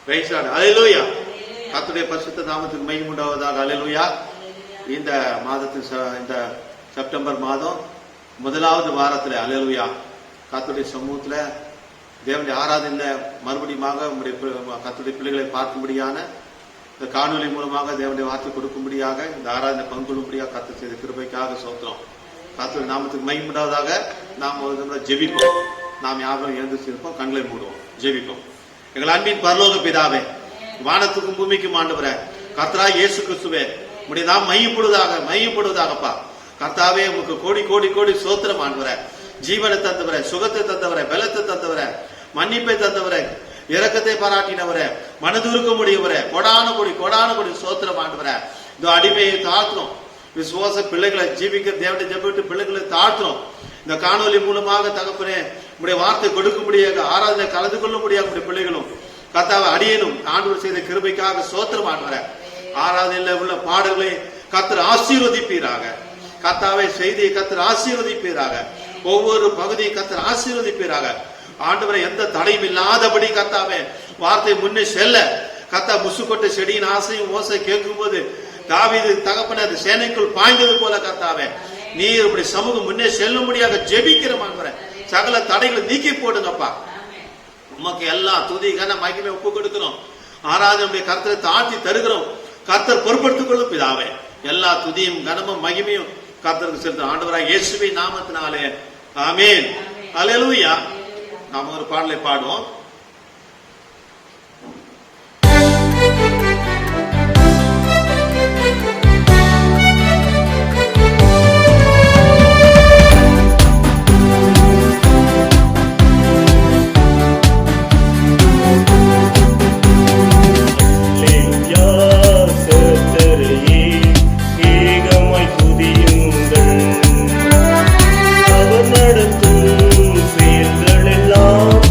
Praise the Lord. ஹல்லேலூயா. கர்த்தருடைய பரிசுத்த நாமத்துக்கு மகிமை உண்டாவதாக. ஹல்லேலூயா. இந்த மாதத்தின் இந்த செப்டம்பர் மாதம் முதலாவது வாரத்தில் ஹல்லேலூயா கர்த்தருடைய சமூகத்தில் தேவனுடைய ஆராதனையில் மறுபடியும் கர்த்தருடைய பிள்ளைகளை பார்க்கும்படியான இந்த காணொலி மூலமாக தேவனுடைய வார்த்தை கொடுக்கும்படியாக இந்த ஆராதனை பங்குள்ளும்படியாக கர்த்தர் செய்த கிருபைக்காக சோத்திரம். கர்த்தருடைய நாமத்துக்கு மகிமை உண்டாவதாக. நாம் ஒரு ஜெபிப்போம். நாம் யாரும் எழுந்திருப்போம், கண்களை மூடுவோம், ஜெபிப்போம். எங்கள் அன்பின் பரலோக பிதாவே, வானத்துக்கும் பூமிக்கும் ஆண்டவரே, கர்த்தராகிய இயேசு கிறிஸ்துவே, உம்முடைய நாம் மையப்படுவதாகப்பா. கர்த்தாவே, உங்களுக்கு கோடி கோடி கோடி சோத்திரம் ஆண்டவரே. ஜீவனை தந்தவரே, சுகத்தை தந்தவரே, பலத்தை தந்தவரே, மன்னிப்பை தந்தவரே, இரக்கத்தை பாராட்டினவரே, மனதுருக்க முடியவரே, கொடான கொடி சோத்திரம் ஆண்டவரே. இந்த அடிமையை தாழ்த்துறோம். விசுவாச பிள்ளைகளை ஜீவிக்க தேவனை ஜெபிட்டு பிள்ளைகளை தாழ்த்துறோம். இந்த காணொலி மூலமாக தகப்பனே உடைய வார்த்தை கொடுக்க முடியாது, ஆராதனை கலந்து கொள்ள முடியாது. உடைய பிள்ளைகளும் கர்த்தாவை அடியேனும் ஆண்டவர் செய்த கிருபைக்காக சோத்திரம் ஆண்டவரே. ஆராதனையில் உள்ள பாடல்களை கர்த்தர் ஆசீர்வதிப்பீராக. கர்த்தாவை செய்தியை கர்த்தர் ஆசீர்வதிப்பீராக. ஒவ்வொரு பகுதியை கர்த்தர் ஆசீர்வதிப்பீராக. ஆண்டவரை எந்த தடையும் இல்லாதபடி கர்த்தாவே வார்த்தை முன்னே செல்ல கர்த்தா முசுக்கொட்ட செடியின் ஆசையும் ஓசை கேட்கும் போது தாவீது தகப்பன அது சேனைக்குள் பாய்ந்தது போல கர்த்தாவே நீர் இப்படி சமூகம் முன்னே செல்லும்படியாக ஜெபிக்கிறோம் ஆண்டவரே. சகல தடைகளை நீக்கி போடுங்கப்பா. உமக்கு எல்லா துதி கன மகிமை ஒப்பு கொடுக்கிறோம். ஆராதனை கர்த்தரை தாழ்த்தி தருகிறோம். கர்த்தர் பொறுப்படுத்திக் கொள்ளும் பிதாவே. எல்லா துதியும் கனமும் மகிமையும் கர்த்தருக்கு செலுத்தும் ஆண்டவராக இயேசுவின் நாமத்தினாலே ஆமென். ஹல்லேலூயா. நாம் ஒரு பாடலை பாடுவோம். அவர் நடத்தும் செயல்கள் எல்லாம்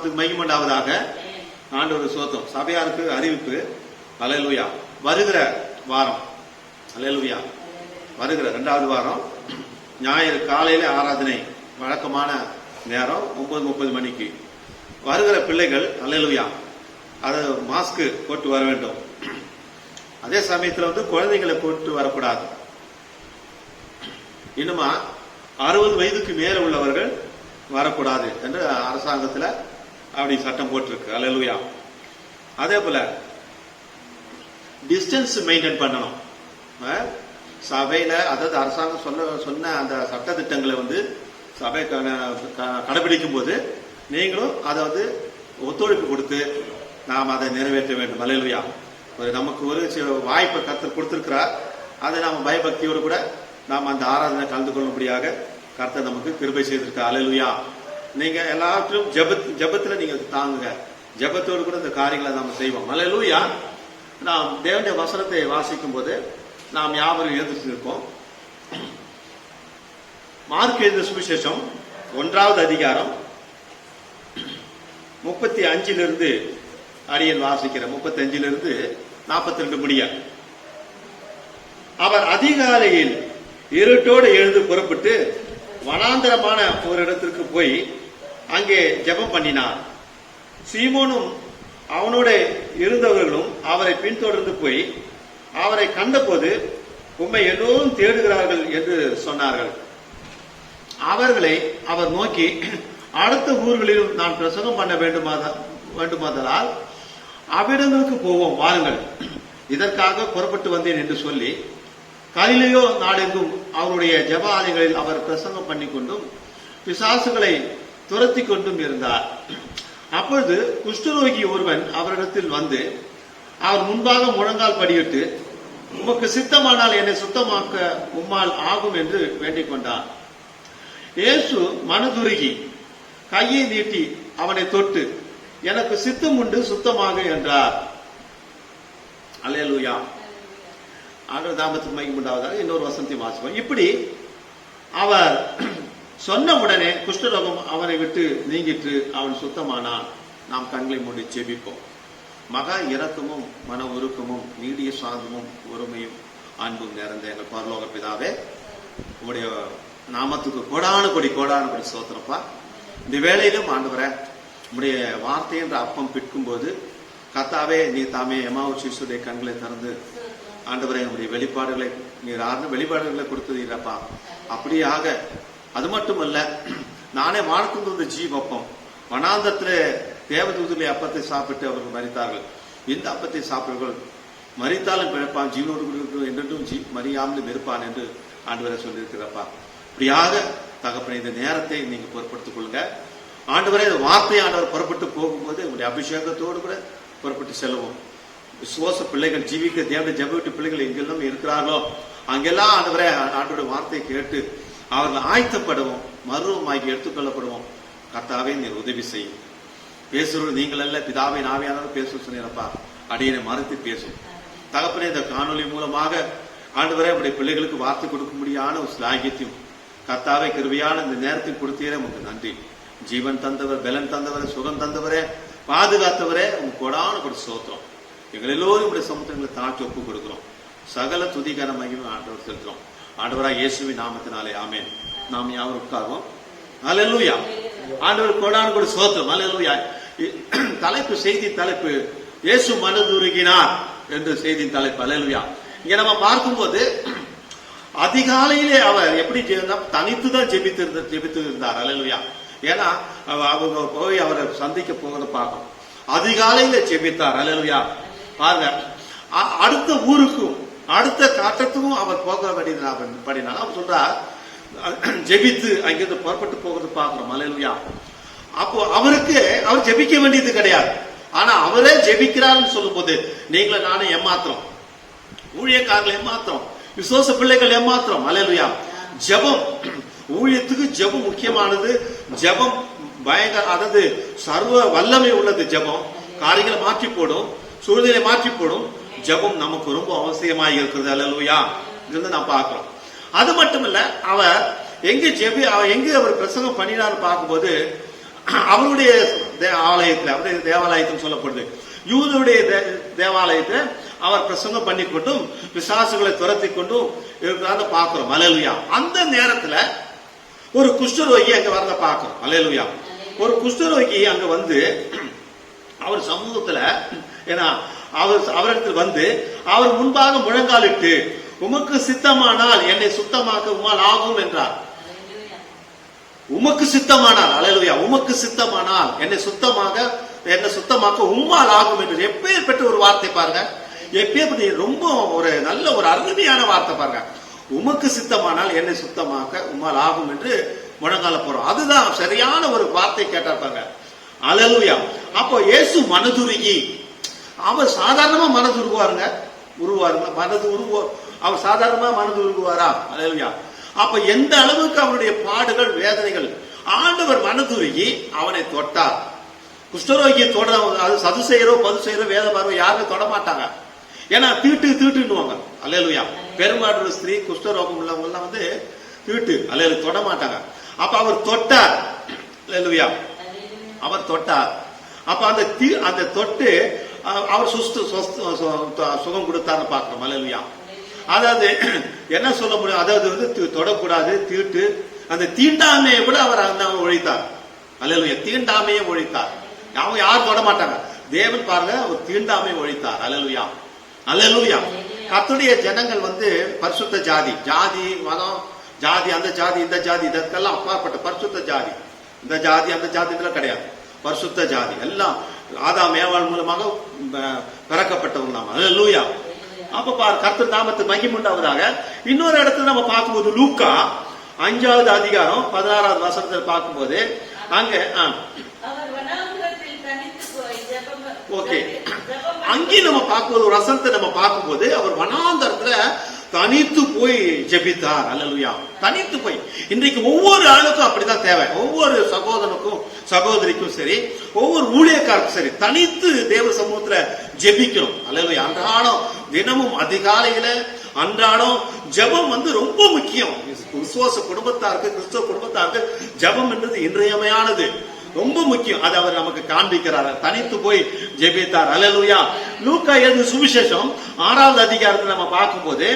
நாமத்துக்கு மகிமையுண்டாவதாக. ஆண்டவர் சோத்திரம். சபையாருக்கு அறிவிப்பு. அல்லேலூயா. வருகிற வாரம், அல்லேலூயா, வருகிற 2வது வாரம் ஞாயிறு காலையில ஆராதனை, வழக்கமான நேரம் 9:30 மணிக்கு. வருகிற பிள்ளைகள் அல்லேலூயா அது மாஸ்க் போட்டு வர வேண்டும். அதே சமயத்தில் குழந்தைங்களை போட்டு வரக்கூடாது. இன்னுமா 60 வயதுக்கு மேல உள்ளவர்கள் வரக்கூடாது என்று அரசாங்கத்தில் அப்படி சட்டம் போட்டிருக்கு. அல்லேலூயா. அதே போல டிஸ்டன்ஸ் மெயின்டைன் பண்ணணும். சபையில அதாவது அரசாங்கம் சொன்ன அந்த சட்ட திட்டங்களை சபை கடைபிடிக்கும் போது நீங்களும் அதை ஒத்துழைப்பு கொடுத்து நாம் அதை நிறைவேற்ற வேண்டும். அல்லேலூயா. நமக்கு ஒரு வாய்ப்பை கர்த்தர் கொடுத்திருக்கிறார். அதை நாம் பயபக்தியோடு கூட நாம் அந்த ஆராதனை கலந்து கொள்ளும்படியாக கர்த்தர் நமக்கு கிருபை செய்திருக்கார். அல்லேலூயா. நீங்க எல்லாத்திலும் ஜெபத்துல நீங்க தாங்குங்க. ஜெபத்தோடு கூட இந்த காரியங்களை நாம் செய்வோம். அல்லேலூயா. நாம் தேவனுடைய வசனத்தை வாசிக்கும் போது நாம் யாவரும் எழுந்திருப்போம். மார்க் எழுதின சுவிசேஷம் 1வது அதிகாரம் 35 அடியன் வாசிக்கிற 35 42 முடிய. அவர் அதிகாலையில் இருட்டோடு எழுந்து புறப்பட்டு வனாந்தரமான ஒரு இடத்திற்கு போய் அங்கே ஜெபம் பண்ணினார். சீமோனும் அவனோட இருந்தவர்களும் அவரை பின்தொடர்ந்து போய் அவரை கண்டபோது, உம்மை எல்லோரும் தேடுகிறார்கள் என்று சொன்னார்கள். அவர்களை அவர் நோக்கி, அடுத்த ஊர்களிலும் நான் பிரசங்கம் பண்ண வேண்டுமாதலால் அவ்விடங்களுக்கு போவோம், வாருங்கள், இதற்காக புறப்பட்டு வந்தேன் என்று சொல்லி கலிலேயோ நாடெங்கும் அவருடைய ஜெப ஆலயங்களில் அவர் பிரசங்கம் பண்ணி கொண்டும் பிசாசுகளை துரத்தி கொண்டும் இருந்தார். அப்பொழுது குஷ்டரோகி ஒருவன் அவரிடத்தில் வந்து அவர் முன்பாக முழங்கால் படியிட்டு, உமக்கு சித்தமானால் என்னை சுத்தமாக்க உம்மால் ஆகும் என்று வேண்டிக் கொண்டார். இயேசு மனதுருகி கையை நீட்டி அவனை தொட்டு, எனக்கு சித்தம் உண்டு, சுத்தமாக என்றார். அல்லேலூயா. ஆண்டவர் நாமத்துக்கு மகிமை உண்டாவதாக. இன்னொரு வசனத்தை வாசிப்போம். இப்படி அவர் சொன்ன உடனே குஷ்டரோகம் அவனை விட்டு நீங்கிட்டு அவன் சுத்தமானான். நாம் கண்களை மூடி ஜெபிப்போம். மகா இரக்கமும் மன உருக்கமும் நீடிய சாந்தமும் பொறுமையும் அன்பும் நிறைந்த எங்கள் பரலோக பிதாவே, உங்களுடைய நாமத்துக்கு கோடான கொடி சோத்திரப்பா. இந்த வேளையிலும் ஆண்டவரே, உங்களுடைய வார்த்தை என்ற அப்பம் பிற்கும் போது கர்த்தாவே நீ தாமே எம்மாவூர் சிசுடைய கண்களை திறந்து ஆண்டவரே உங்களுடைய வெளிப்பாடுகளை நீர் ஆர்ந்த வெளிப்பாடுகளை கொடுத்தீரப்பா. அப்படியாக அது மட்டுமல்ல, நானே வாழ்க்கை ஜீவப்பம் வனாந்தத்திலே தேவதூதருடைய அப்பத்தை சாப்பிட்டு அவர்கள் மரித்தார்கள். இந்த அப்பத்தை சாப்பிடுவர்கள் மரித்தாலும் பிழைப்பான், ஜீவனோடு என்றும் மறியாமலும் இருப்பான் என்று ஆண்டவரை சொல்லியிருக்கிறப்பா. இப்படியாக தகப்பனை இந்த நேரத்தை நீங்க பொறுப்படுத்திக் கொள்ளுங்க ஆண்டவரே. இந்த வார்த்தை ஆண்டவர் புறப்பட்டு போகும்போது உங்களுடைய அபிஷேகத்தோடு கூட புறப்பட்டு செல்வோம். விசுவாச பிள்ளைகள் ஜீவிக்க தேவனுடைய ஜெப வீட்டு பிள்ளைகள் எங்கெல்லாம் இருக்கிறார்களோ அங்கெல்லாம் ஆண்டவரே ஆண்டோட வார்த்தையை கேட்டு அவர்கள் ஆயத்தப்படுவோம், மருவமாகி எடுத்துக்கொள்ளப்படுவோம். கர்த்தாவே நீர் உதவி செய்யும். பேசுறது நீங்கள் அல்ல, பிதாவை நாவியானவர் பேச சொன்னீரப்பா. அடியனை மறுத்து பேசும் தகப்பனே. இந்த காணொலி மூலமாக ஆண்டவரே உடைய பிள்ளைகளுக்கு வார்த்தை கொடுக்கும்படியான ஒரு ஸ்லாகியத்தையும் கர்த்தாவை கிருபையான இந்த நேரத்தில் கொடுத்தீரே உங்களுக்கு நன்றி. ஜீவன் தந்தவர், பலன் தந்தவரே, சுகம் தந்தவரே, பாதுகாத்தவரே, உங்க கொடான கொடு சோத்திரம். எங்கள் எல்லோரும் உடைய சமுத்திரங்களை தாழ்த்தி ஒப்பு கொடுக்கிறோம். சகல துதிகர மகிமை ஆண்டவர் செலுத்துறோம். ஆண்டவராக இயேசுவின் நாமத்தினாலே ஆமென். நாம் யாரும் உட்கார்வோம். அல்லேலூயா. ஆண்டவர் கொடான கொடு சோத்திரம். அல்லேலூயா. தலைப்பு, செய்தி தலைப்பு இயேசு மனதுருகினார் என்று செய்தியின் தலைப்பு. அல்லேலூயா. இங்க நம்ம பார்க்கும்போது அதிகாலையிலே அவர் எப்படி தனித்துதான் ஜெபித்து இருந்தார். அல்லேலூயா. ஏன்னா அவங்க போய் அவரை சந்திக்க போகிறத பார்க்கணும். அதிகாலையில ஜெபித்தார். அல்லேலூயா. பாருங்க, அடுத்த ஊருக்கும் அடுத்த காட்டத்துக்கும் அவர் போக வேண்டியதுனால அவர் சொல்றார், ஜெபித்து அங்கிருந்து புறப்பட்டு போகிறது பார்க்கிறோம். அல்லேலூயா. அப்போ அவருக்கு அவர் ஜெபிக்க வேண்டியது கிடையாது. ஆனா அவரே ஜெபிக்கிறார்னு சொல்லும் போது நீங்களும் நானும் ஏமாத்திரம், ஊழியக்காரர்கள் ஏமாத்திரம், விசுவாச பிள்ளைகள் ஏமாத்திரம். அல்லேலூயா. ஜெபம், ஊழியத்துக்கு ஜெபம் முக்கியமானது. ஜெபம் பயங்கர, அதாவது சர்வ வல்லமை உள்ளது. ஜெபம் காரியங்களை மாற்றி போடும், சூழ்நிலை மாற்றி போடும். ஜெபம் நமக்கு ரொம்ப அவசியமாக இருக்கிறது. அல்லேலூயா. இருந்து நாம் பார்க்கிறோம். அது மட்டும் இல்ல, அவர் எங்க அவர் பிரசங்கம் பண்ணினார் பார்க்கும்போது அவருடைய ஆலயத்தில், அவருடைய தேவாலயத்தில் சொல்லப்படுது, யூதருடைய தேவாலயத்தில் அவர் பிரசங்கம் பண்ணி கொண்டும் பிசாசுகளை துரத்தி கொண்டும் இருக்கிறத பாக்குறோம். அல்லேலூயா. அந்த நேரத்துல ஒரு குஷ்டரோகி அங்க வரத பாக்குறோம். அல்லேலூயா. ஒரு குஷ்டரோகி அங்க வந்து அவர் சமூகத்துல, ஏன்னா அவரிடத்தில் வந்து அவர் முன்பாக முழங்காலிட்டு, உமக்கு சித்தமானால் என்னை சுத்தமாக்க உம்மால் ஆகும் என்றார். உமக்கு சித்தமானால், அல்லேலூயா, உமக்கு சித்தமானால் என்னை சுத்தமாக்க உம்மால் ஆகும் என்று எப்பேற்பட்ட ஒரு வார்த்தை பாருங்க. எப்பேற்பட்ட ரொம்ப ஒரு நல்ல ஒரு அருமையான வார்த்தை பாருங்க. உமக்கு சித்தமானால் என்னை சுத்தமாக்க உம்மால் ஆகும் என்று முழங்கால போறோம். அதுதான் சரியான ஒரு வார்த்தை கேட்டார் பாருங்க. அல்லேலூயா. அப்போ இயேசு மனதுருகி, அவர் சாதாரணமா மனது உருவாருங்க, அவர் சாதாரணமா மனது உருகுவாரா? அல்லேலூயா. அப்ப எந்த அளவுக்கு அவருடைய பாடுகள் வேதனைகள், ஆண்டவர் மனதுருகி அவனை தொட்டார். குஷ்டரோகியை தொட, அது சதுசெயரோ பதுசெயரோ வேத பார்வை யாருமே தொட மாட்டாங்க. ஏன்னா தீட்டுன்னுவாங்க. அல்லேலூயா. பெரும்பாடு ஸ்திரீ குஷ்டரோகம் உள்ளவங்க எல்லாம் வந்து தீட்டு, அல்லேலூயா, தொட மாட்டாங்க. அப்ப அவர் தொட்டார். அல்லேலூயா. அவர் தொட்டார். அப்ப அந்த தொட்டு அவர் சுகம் கொடுத்தார்னு பார்க்கிறோம். அல்லேலூயா. அதாவது என்ன சொல்ல முடியும், அதாவது வந்து தொடக்கூடாது, தீட்டு, அந்த தீண்டாமையை கூட அவர் ஒழித்தார். அல்லேலூயா. தீண்டாமையை ஒழித்தார். அவங்க யாரும் தொட மாட்டாங்க. தேவன் பாருங்க, அவர் தீண்டாமையை ஒழித்தார். அல்லேலூயா. அல்லேலூயா. கர்த்தருடைய ஜனங்கள் வந்து பரிசுத்த ஜாதி, ஜாதி மதம், ஜாதி அந்த ஜாதி இந்த ஜாதி இதற்கெல்லாம் அப்பாற்பட்ட பரிசுத்த ஜாதி. இந்த ஜாதி அந்த ஜாதி இதெல்லாம் கிடையாது. பரிசுத்த ஜாதி எல்லாம் ஆதாம் ஏவாள் மூலமாக பிறக்கப்பட்டவங்க நாம. அல்லேலூயா. அப்ப பாரு, கர்த்தர் நாமத்துக்கு மகிமை உண்டாவதாக. இன்னொரு இடத்துல நம்ம பார்க்கும்போது லூக்கா 5வது அதிகாரம் 16வது வசனத்தில் பார்க்கும்போது அங்க ஓகே, அங்கேயும் நம்ம பார்க்கும்போது ஒரு வசனத்தை நம்ம பார்க்கும்போது அவர் வனாந்தரத்துல தனித்து போய் ஜெபித்தார். அல்லேலூயா. தனித்து போய். இன்றைக்கு ஒவ்வொரு ஆளுக்கும் அப்படிதான் தேவை. ஒவ்வொரு சகோதரனுக்கும் சகோதரிக்கும் சரி, ஒவ்வொரு ஊழியக்காருக்கும் சரி, தனித்து தேவ சமூகத்துல ஜெபிக்கணும். அல்லேலூயா. அன்றாடம் தினமும் அதிகாலையில அன்றாடம் ஜெபம் வந்து ரொம்ப முக்கியம். விசுவாச குடும்பத்தாருக்கு, கிறிஸ்தவ குடும்பத்தாருக்கு ஜெபம் என்றது இன்றியமையானது, ரொம்ப முக்கியம். அதை அவர் நமக்கு காண்பிக்கிறார். தனித்து போய் ஜெபித்தார். அல்லேலூயா. லூக்கா எழுதின சுவிசேஷம் 6வது அதிகாரத்தை நம்ம பார்க்கும்போது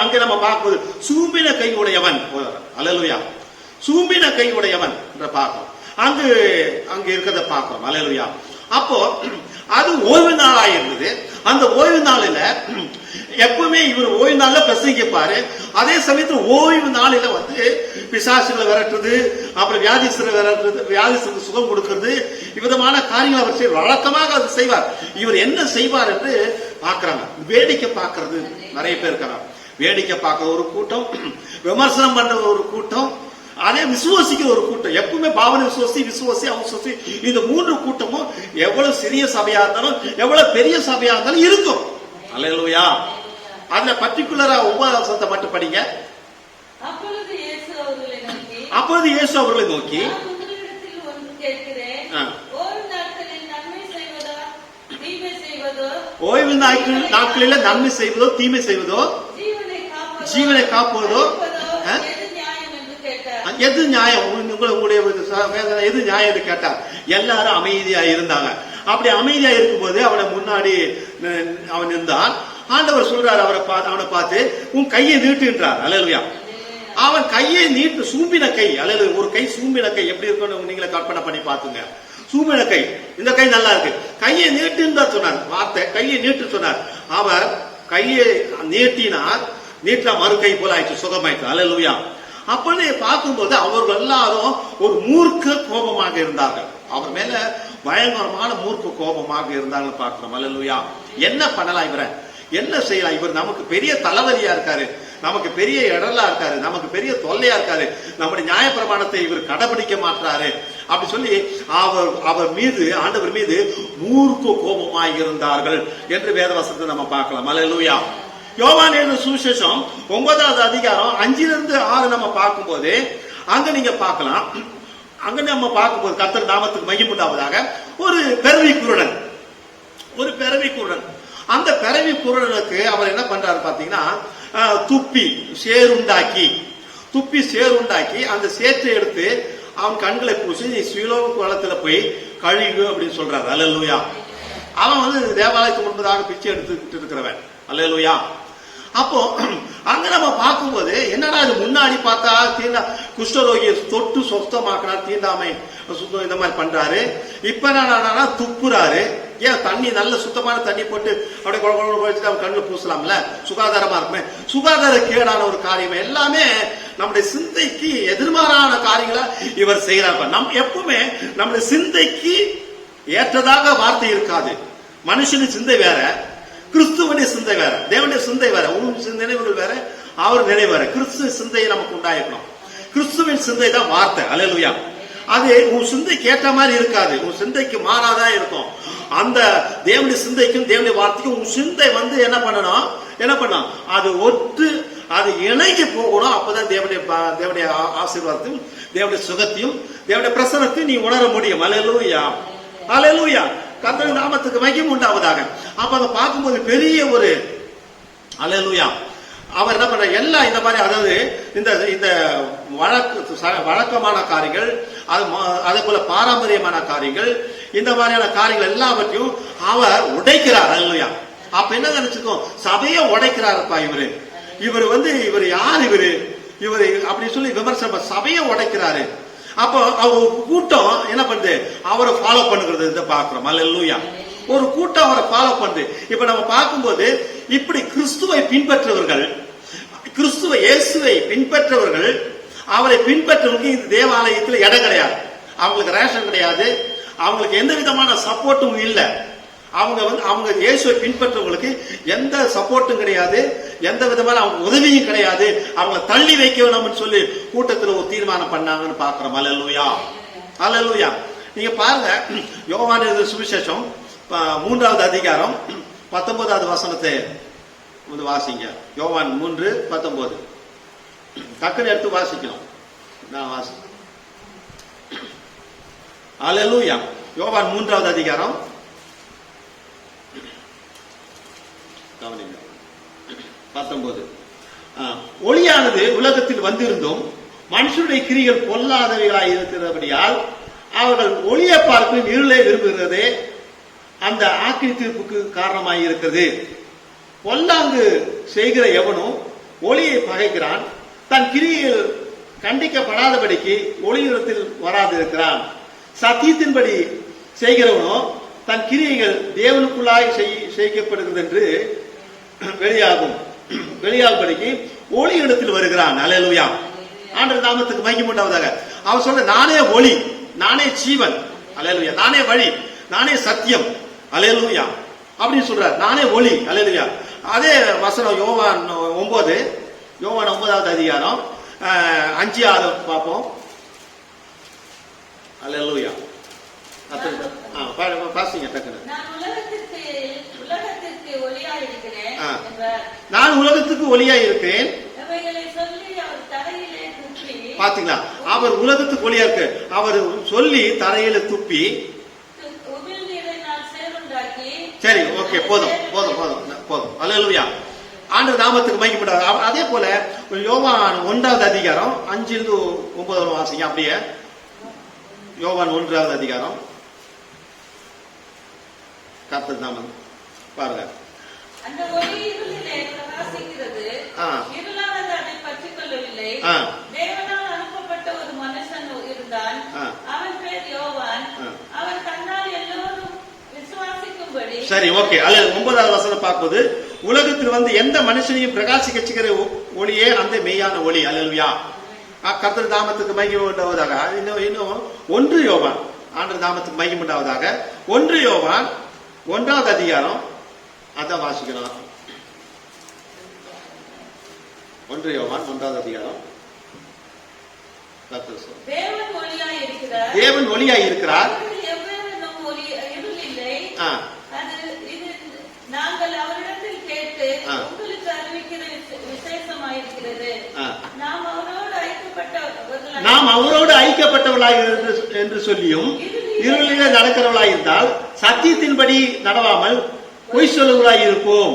அங்க நம்ம பார்க்கும்போது சூம்பின கை உடையவன். அல்லேலூயா. சூம்பின கை உடையவன் என்று பார்க்கிறோம். அங்கு இருக்கிறத பார்க்கிறோம். அல்லேலூயா. அப்போ அது ஓய்வு நாளா இருந்தது. அந்த ஓய்வு நாளில எப்பவுமே இவர் ஓய்வு நாள்ல பிரசங்கிப்பாரு. அதே சமயத்துல ஓய்வு நாளில வந்து பிசாசுகளை விரட்டுறது, அப்புறம் வியாதிஸ்தரை விரட்டுறது, வியாதிஸ்தருக்கு சுகம் கொடுக்கிறது, விதமான காரியங்கள் அவர் செய்வார். வழக்கமாக அது செய்வார். இவர் என்ன செய்வார் என்று பாக்குறாங்க. வேடிக்கை பார்க்கறது நிறைய பேர் இருக்காங்க. வேடிக்கை பார்க்க ஒரு கூட்டம், விமர்சனம் பண்ண ஒரு கூட்டம், அதே விசுவாசிக்கிற ஒரு கூட்டம். எப்பவுமே பாவனை விசுவாசி அவங்க இந்த 3 கூட்டமும் எவ்வளவு சிறிய சபையா இருந்தாலும் எவ்வளவு பெரிய சபையா இருந்தாலும் இருக்கும். அல்லேலூயா. அதுல பர்டிகுலரா 9வது வசனத்தை மட்டும் படிங்க. அப்பொழுது இயேசு அவர்களை நோக்கி, ஓய்வு நாட்களில நன்மை செய்வதோ தீமை செய்வதோ, ஜீவனை காப்பதோ எது நியாயம், உங்களுடைய எது நியாயம் என்று கேட்டார். எல்லாரும் அமைதியா இருந்தாங்க. அப்படி அமைதியா இருக்கும்போது அவனை முன்னாடி அவன் இருந்தான். ஆண்டவர் சொல்றாரு அவனை பார்த்து, உன் கையை நீட்டுன்றார். அல்லேலூயா. அவன் கையை நீட்டு, சூம்பின கை. அல்லேலூயா. ஒரு கை சூம்பின கை எப்படி இருக்குன்னு நீங்களே கற்பனை பண்ணி பாத்துங்க. சூம்பின கை, இந்த கை நல்லா இருக்கு, கையை நீட்டுன்னு தான் சொன்னார். வார்த்தை கையை நீட்டு சொன்னார். அவர் கையை நீட்டினார். நீட்டினா மறு கை போல ஆயிடுச்சு, சுகமாயிடுச்சு. அல்லேலூயா. அப்படி பார்க்கும்போது அவர்கள் எல்லாரும் ஒரு மூர்க்க கோபமாக இருந்தார்கள். அவர் மேல பயங்கரமான மூர்க்க கோபமாக இருந்தார்கள் பார்க்கிறோம். அல்லேலூயா. என்ன பண்ணலாம், இவரை என்ன செய்யலாம்? இவர் நமக்கு பெரிய தலைவலியா இருக்காரு, நமக்கு பெரிய இடலா இருக்காரு, நமக்கு பெரிய தொல்லையா இருக்காரு, நம்முடைய நியாயப்பிரமாணத்தை இவர் கடைபிடிக்க மாட்டாரு அப்படி சொல்லி அவர் மீது, ஆண்டவர் மீது மூர்க்க கோபமாக இருந்தார்கள் என்று வேதவசனத்தை நம்ம பார்க்கலாம். அல்லேலூயா. யோவான் எழுதின சுவிசேஷம் 9வது அதிகாரம் 5லிருந்து 6 நம்ம பார்க்கும்போது அங்க நீங்க பார்க்கலாம். அங்க நம்ம பார்க்கும்போது கர்த்தர் நாமத்துக்கு மகிமை உண்டாவதாக ஒரு பிறவி குருடன், அந்த பிறவி குருடனுக்கு அவர் என்ன பண்றாரு பாத்தீங்கன்னா, துப்பி சேருண்டாக்கி அந்த சேற்றை எடுத்து அவன் கண்களை பூசி நீ சீலோவு குளத்துல போய் கழுகு அப்படின்னு சொல்றாரு. அல்லேலூயா. அவன் வந்து தேவாலயத்துக்கு முன்பதாக பிச்சை எடுத்துக்கிட்டு இருக்கிறவன். அல்லேலூயா. அப்போ அங்க நம்ம பார்க்கும்போது என்னடா இது, முன்னாடி பார்த்தா தீண்டா குஷ்டரோகியை தொட்டு சொஸ்தமாக்கினார், தீண்டாமை சுத்தம் இந்த மாதிரி பண்றாரு. இப்ப என்னடா துப்புறாரு. ஏன் தண்ணி நல்ல சுத்தமான தண்ணி போட்டு அப்படியே குழந்தை வச்சுட்டு அவன் கண்ணில் பூசலாம்ல, சுகாதாரமா இருக்குமே. சுகாதார கேடான ஒரு காரியம் எல்லாமே நம்முடைய சிந்தைக்கு எதிர்மாறான காரியங்களா இவர் செய்யறாரு. எப்பவுமே நம்முடைய சிந்தைக்கு ஏற்றதாக வார்த்தை இருக்காது. மனுஷனின் சிந்தை வேற, கிறிஸ்துவனுடைய சிந்தை வேற, தேவனுடைய சிந்தை வேற, உன் நினைவுகள் வேற, அவர் நினைவு வேற. கிறிஸ்துவ சிந்தையை நமக்கு உண்டாயிருக்கணும். கிறிஸ்துவின் சிந்தை தான் வார்த்தை. அல்லேலூயா. அது உன் சிந்தைக்கு ஏற்ற மாதிரி இருக்காது, உன் சிந்தைக்கு மாறாதான் இருக்கும். அந்த தேவனுடைய சிந்தைக்கும் தேவனுடைய வார்த்தைக்கும் உன் சிந்தை வந்து என்ன பண்ணணும், அது ஒற்று, அது இணைஞ்சு போகணும். அப்பதான் தேவனுடைய ஆசீர்வாதத்தையும் தேவனுடைய சுகத்தையும் தேவனுடைய பிரசனத்தையும் நீ உணர முடியும். அல்லேலூயா. அல்லேலூயா. கர்த்தருடைய நாமத்துக்கு மகிமை உண்டாவதாக. அப்ப அதை பார்க்கும்போது பெரிய ஒரு அல்லேலூயா. அவர் என்ன பண்ற எல்லாம் இந்த மாதிரி, அதாவது இந்த வழக்கமான காரியங்கள், அதே போல பாரம்பரியமான காரியங்கள், இந்த மாதிரியான காரியங்கள் எல்லாவற்றையும் அவர் உடைக்கிறார். அல்லேலூயா. அப்ப என்ன நினைச்சுக்கோம், சபையை உடைக்கிறாருப்பா இவர் வந்து இவர் யார் இவரு அப்படி சொல்லி விமர்சனம், சபையை உடைக்கிறாரு. அப்போ அவர் கூட்டம் என்ன பண்ணுது, அவரை ஃபாலோ பண்ணுகிறது பாக்குறோம். அல்லேலூயா. ஒரு கூட்டம் அவரை ஃபாலோ பண்ணுது. இப்ப நம்ம பார்க்கும்போது இப்படி கிறிஸ்துவை பின்பற்றவர்கள், கிறிஸ்துவ இயேசுவை பின்பற்றவர்கள், அவரை பின்பற்றவர்களுக்கு இந்த தேவாலயத்தில் இடம் கிடையாது. அவங்களுக்கு ரேஷன் கிடையாது, அவங்களுக்கு எந்த விதமான சப்போர்ட்டும் இல்லை. அவங்க இயேசுவை பின்பற்றவங்களுக்கு எந்த சப்போர்ட்டும் கிடையாது, எந்த விதமான அவங்க உதவியும் கிடையாது. அவங்களை தள்ளி வைக்க வேணும்னு சொல்லி கூட்டத்தில் ஒரு தீர்மானம் பண்ணாங்கன்னு பாக்குறோம். அல்லேலூயா. அல்லேலூயா. நீங்க பாருங்க, யோவான் எழுதின சுவிசேஷம் 3வது அதிகாரம் 19வது வசனத்தை வந்து வாசிங்க. யோவான் 3:19 டக்குன்னு எடுத்து வாசிக்கணும். நான் வாசிக்கிறேன். அல்லேலூயா. யோவான் 3வது அதிகாரம் 19. ஒளியானது உலகத்தில் வந்திருந்தும் மனுஷனுடைய கிரிகள் பொல்லாதவைகளாய் இருக்கிறபடியால் அவர்கள் ஒளியை பார்க்கும் இருளை விரும்புகிறதே அந்த ஆக்கினி தீர்ப்புக்கு காரணமாய் இருக்கிறது. பொல்லாங்கு செய்கிற எவனும் ஒளியை பகைக்கிறான், தன் கிரியில் கண்டிக்கப்படாதபடிக்கு ஒளியிடத்தில் வராதிருக்கிறான். சத்தியத்தின்படி செய்கிறவனோ தன் கிரியைகள் தேவனுக்குள்ளாய் செய்யப்படுகிறது என்று வெளியாகும்படிக்கு ஒளி இடத்தில் வருகிறான். அல்லேலூயா. ஆண்டவர் நாமத்துக்கு மகிமை உண்டாவதாக. அவர் சொல்ற, நானே ஒளி, நானே ஜீவன். அல்லேலூயா. நானே வழி, நானே சத்தியம். அல்லேலூயா. அப்படின்னு சொல்றார், நானே ஒளி. அல்லேலூயா. அதே வசனம் யோவான் 9வது அதிகாரம் 5-6 பார்ப்போம். அல்லேலூயா. பாசிங்க டக்குனு. நான் உலகத்துக்கு ஒளியாய் இருக்கிறேன். பாத்தீங்களா, அவர் உலகத்துக்கு ஒளியா இருக்கு. அவர் சொல்லி தரையில துப்பி, சரி ஓகே, போதும். அல்லேலூயா. ஆண்டவர் நாமத்துக்கு மகிமை. அதே போல யோவான் 1வது அதிகாரம் 5-9 வாசிங்க. அப்படியே யோவான் 1வது அதிகாரம் கர்த்தர் நாமம் பாருங்க. அந்த ஒளி இருளிலே பிரகாசிக்கிறது, இருளானது அதை பற்றிக் கொள்ளவில்லை. தேவனால் அனுப்பப்பட்ட ஒரு மனுஷன் இருந்தான், அவன் பேர் யோவான். அவன் தன்னால் எல்லோரும் விசுவாசிக்கும்படி. சரி ஓகே. அல்ல 9வது வசனம் பார்ப்பது, உலகத்தில் வந்து எந்த மனுஷனையும் பிரகாசிக்க செய்கிற ஒளியே அந்த மெய்யான ஒளி. அல்லேலூயா. கர்த்தர் நாமத்துக்கு மகிமை உண்டாவதாக. இன்னும் 1 யோவான், ஆண்டவர் நாமத்துக்கு மகிமை உண்டாவதாக. 1 யோவான் 1வது அதிகாரம், அதான் வாசிக்கலாம். 1 யோவான் 1வது அதிகாரம். தேவன் ஒளியாய் இருக்கிறார், நாங்கள் அவரிடத்தில் கேட்டு உங்களுக்கு அறிவிக்கிற விசேஷமாயிருக்கிறது. நாம் அவரோடு ஐக்கியப்பட்டவர்களாய் என்று சொல்லியும் இருளிலே நடக்கிறவர்களாய் இருந்தால் சத்தியத்தின்படி நடவாமல் பொய் சொல்லுவர்களாய் இருப்போம்.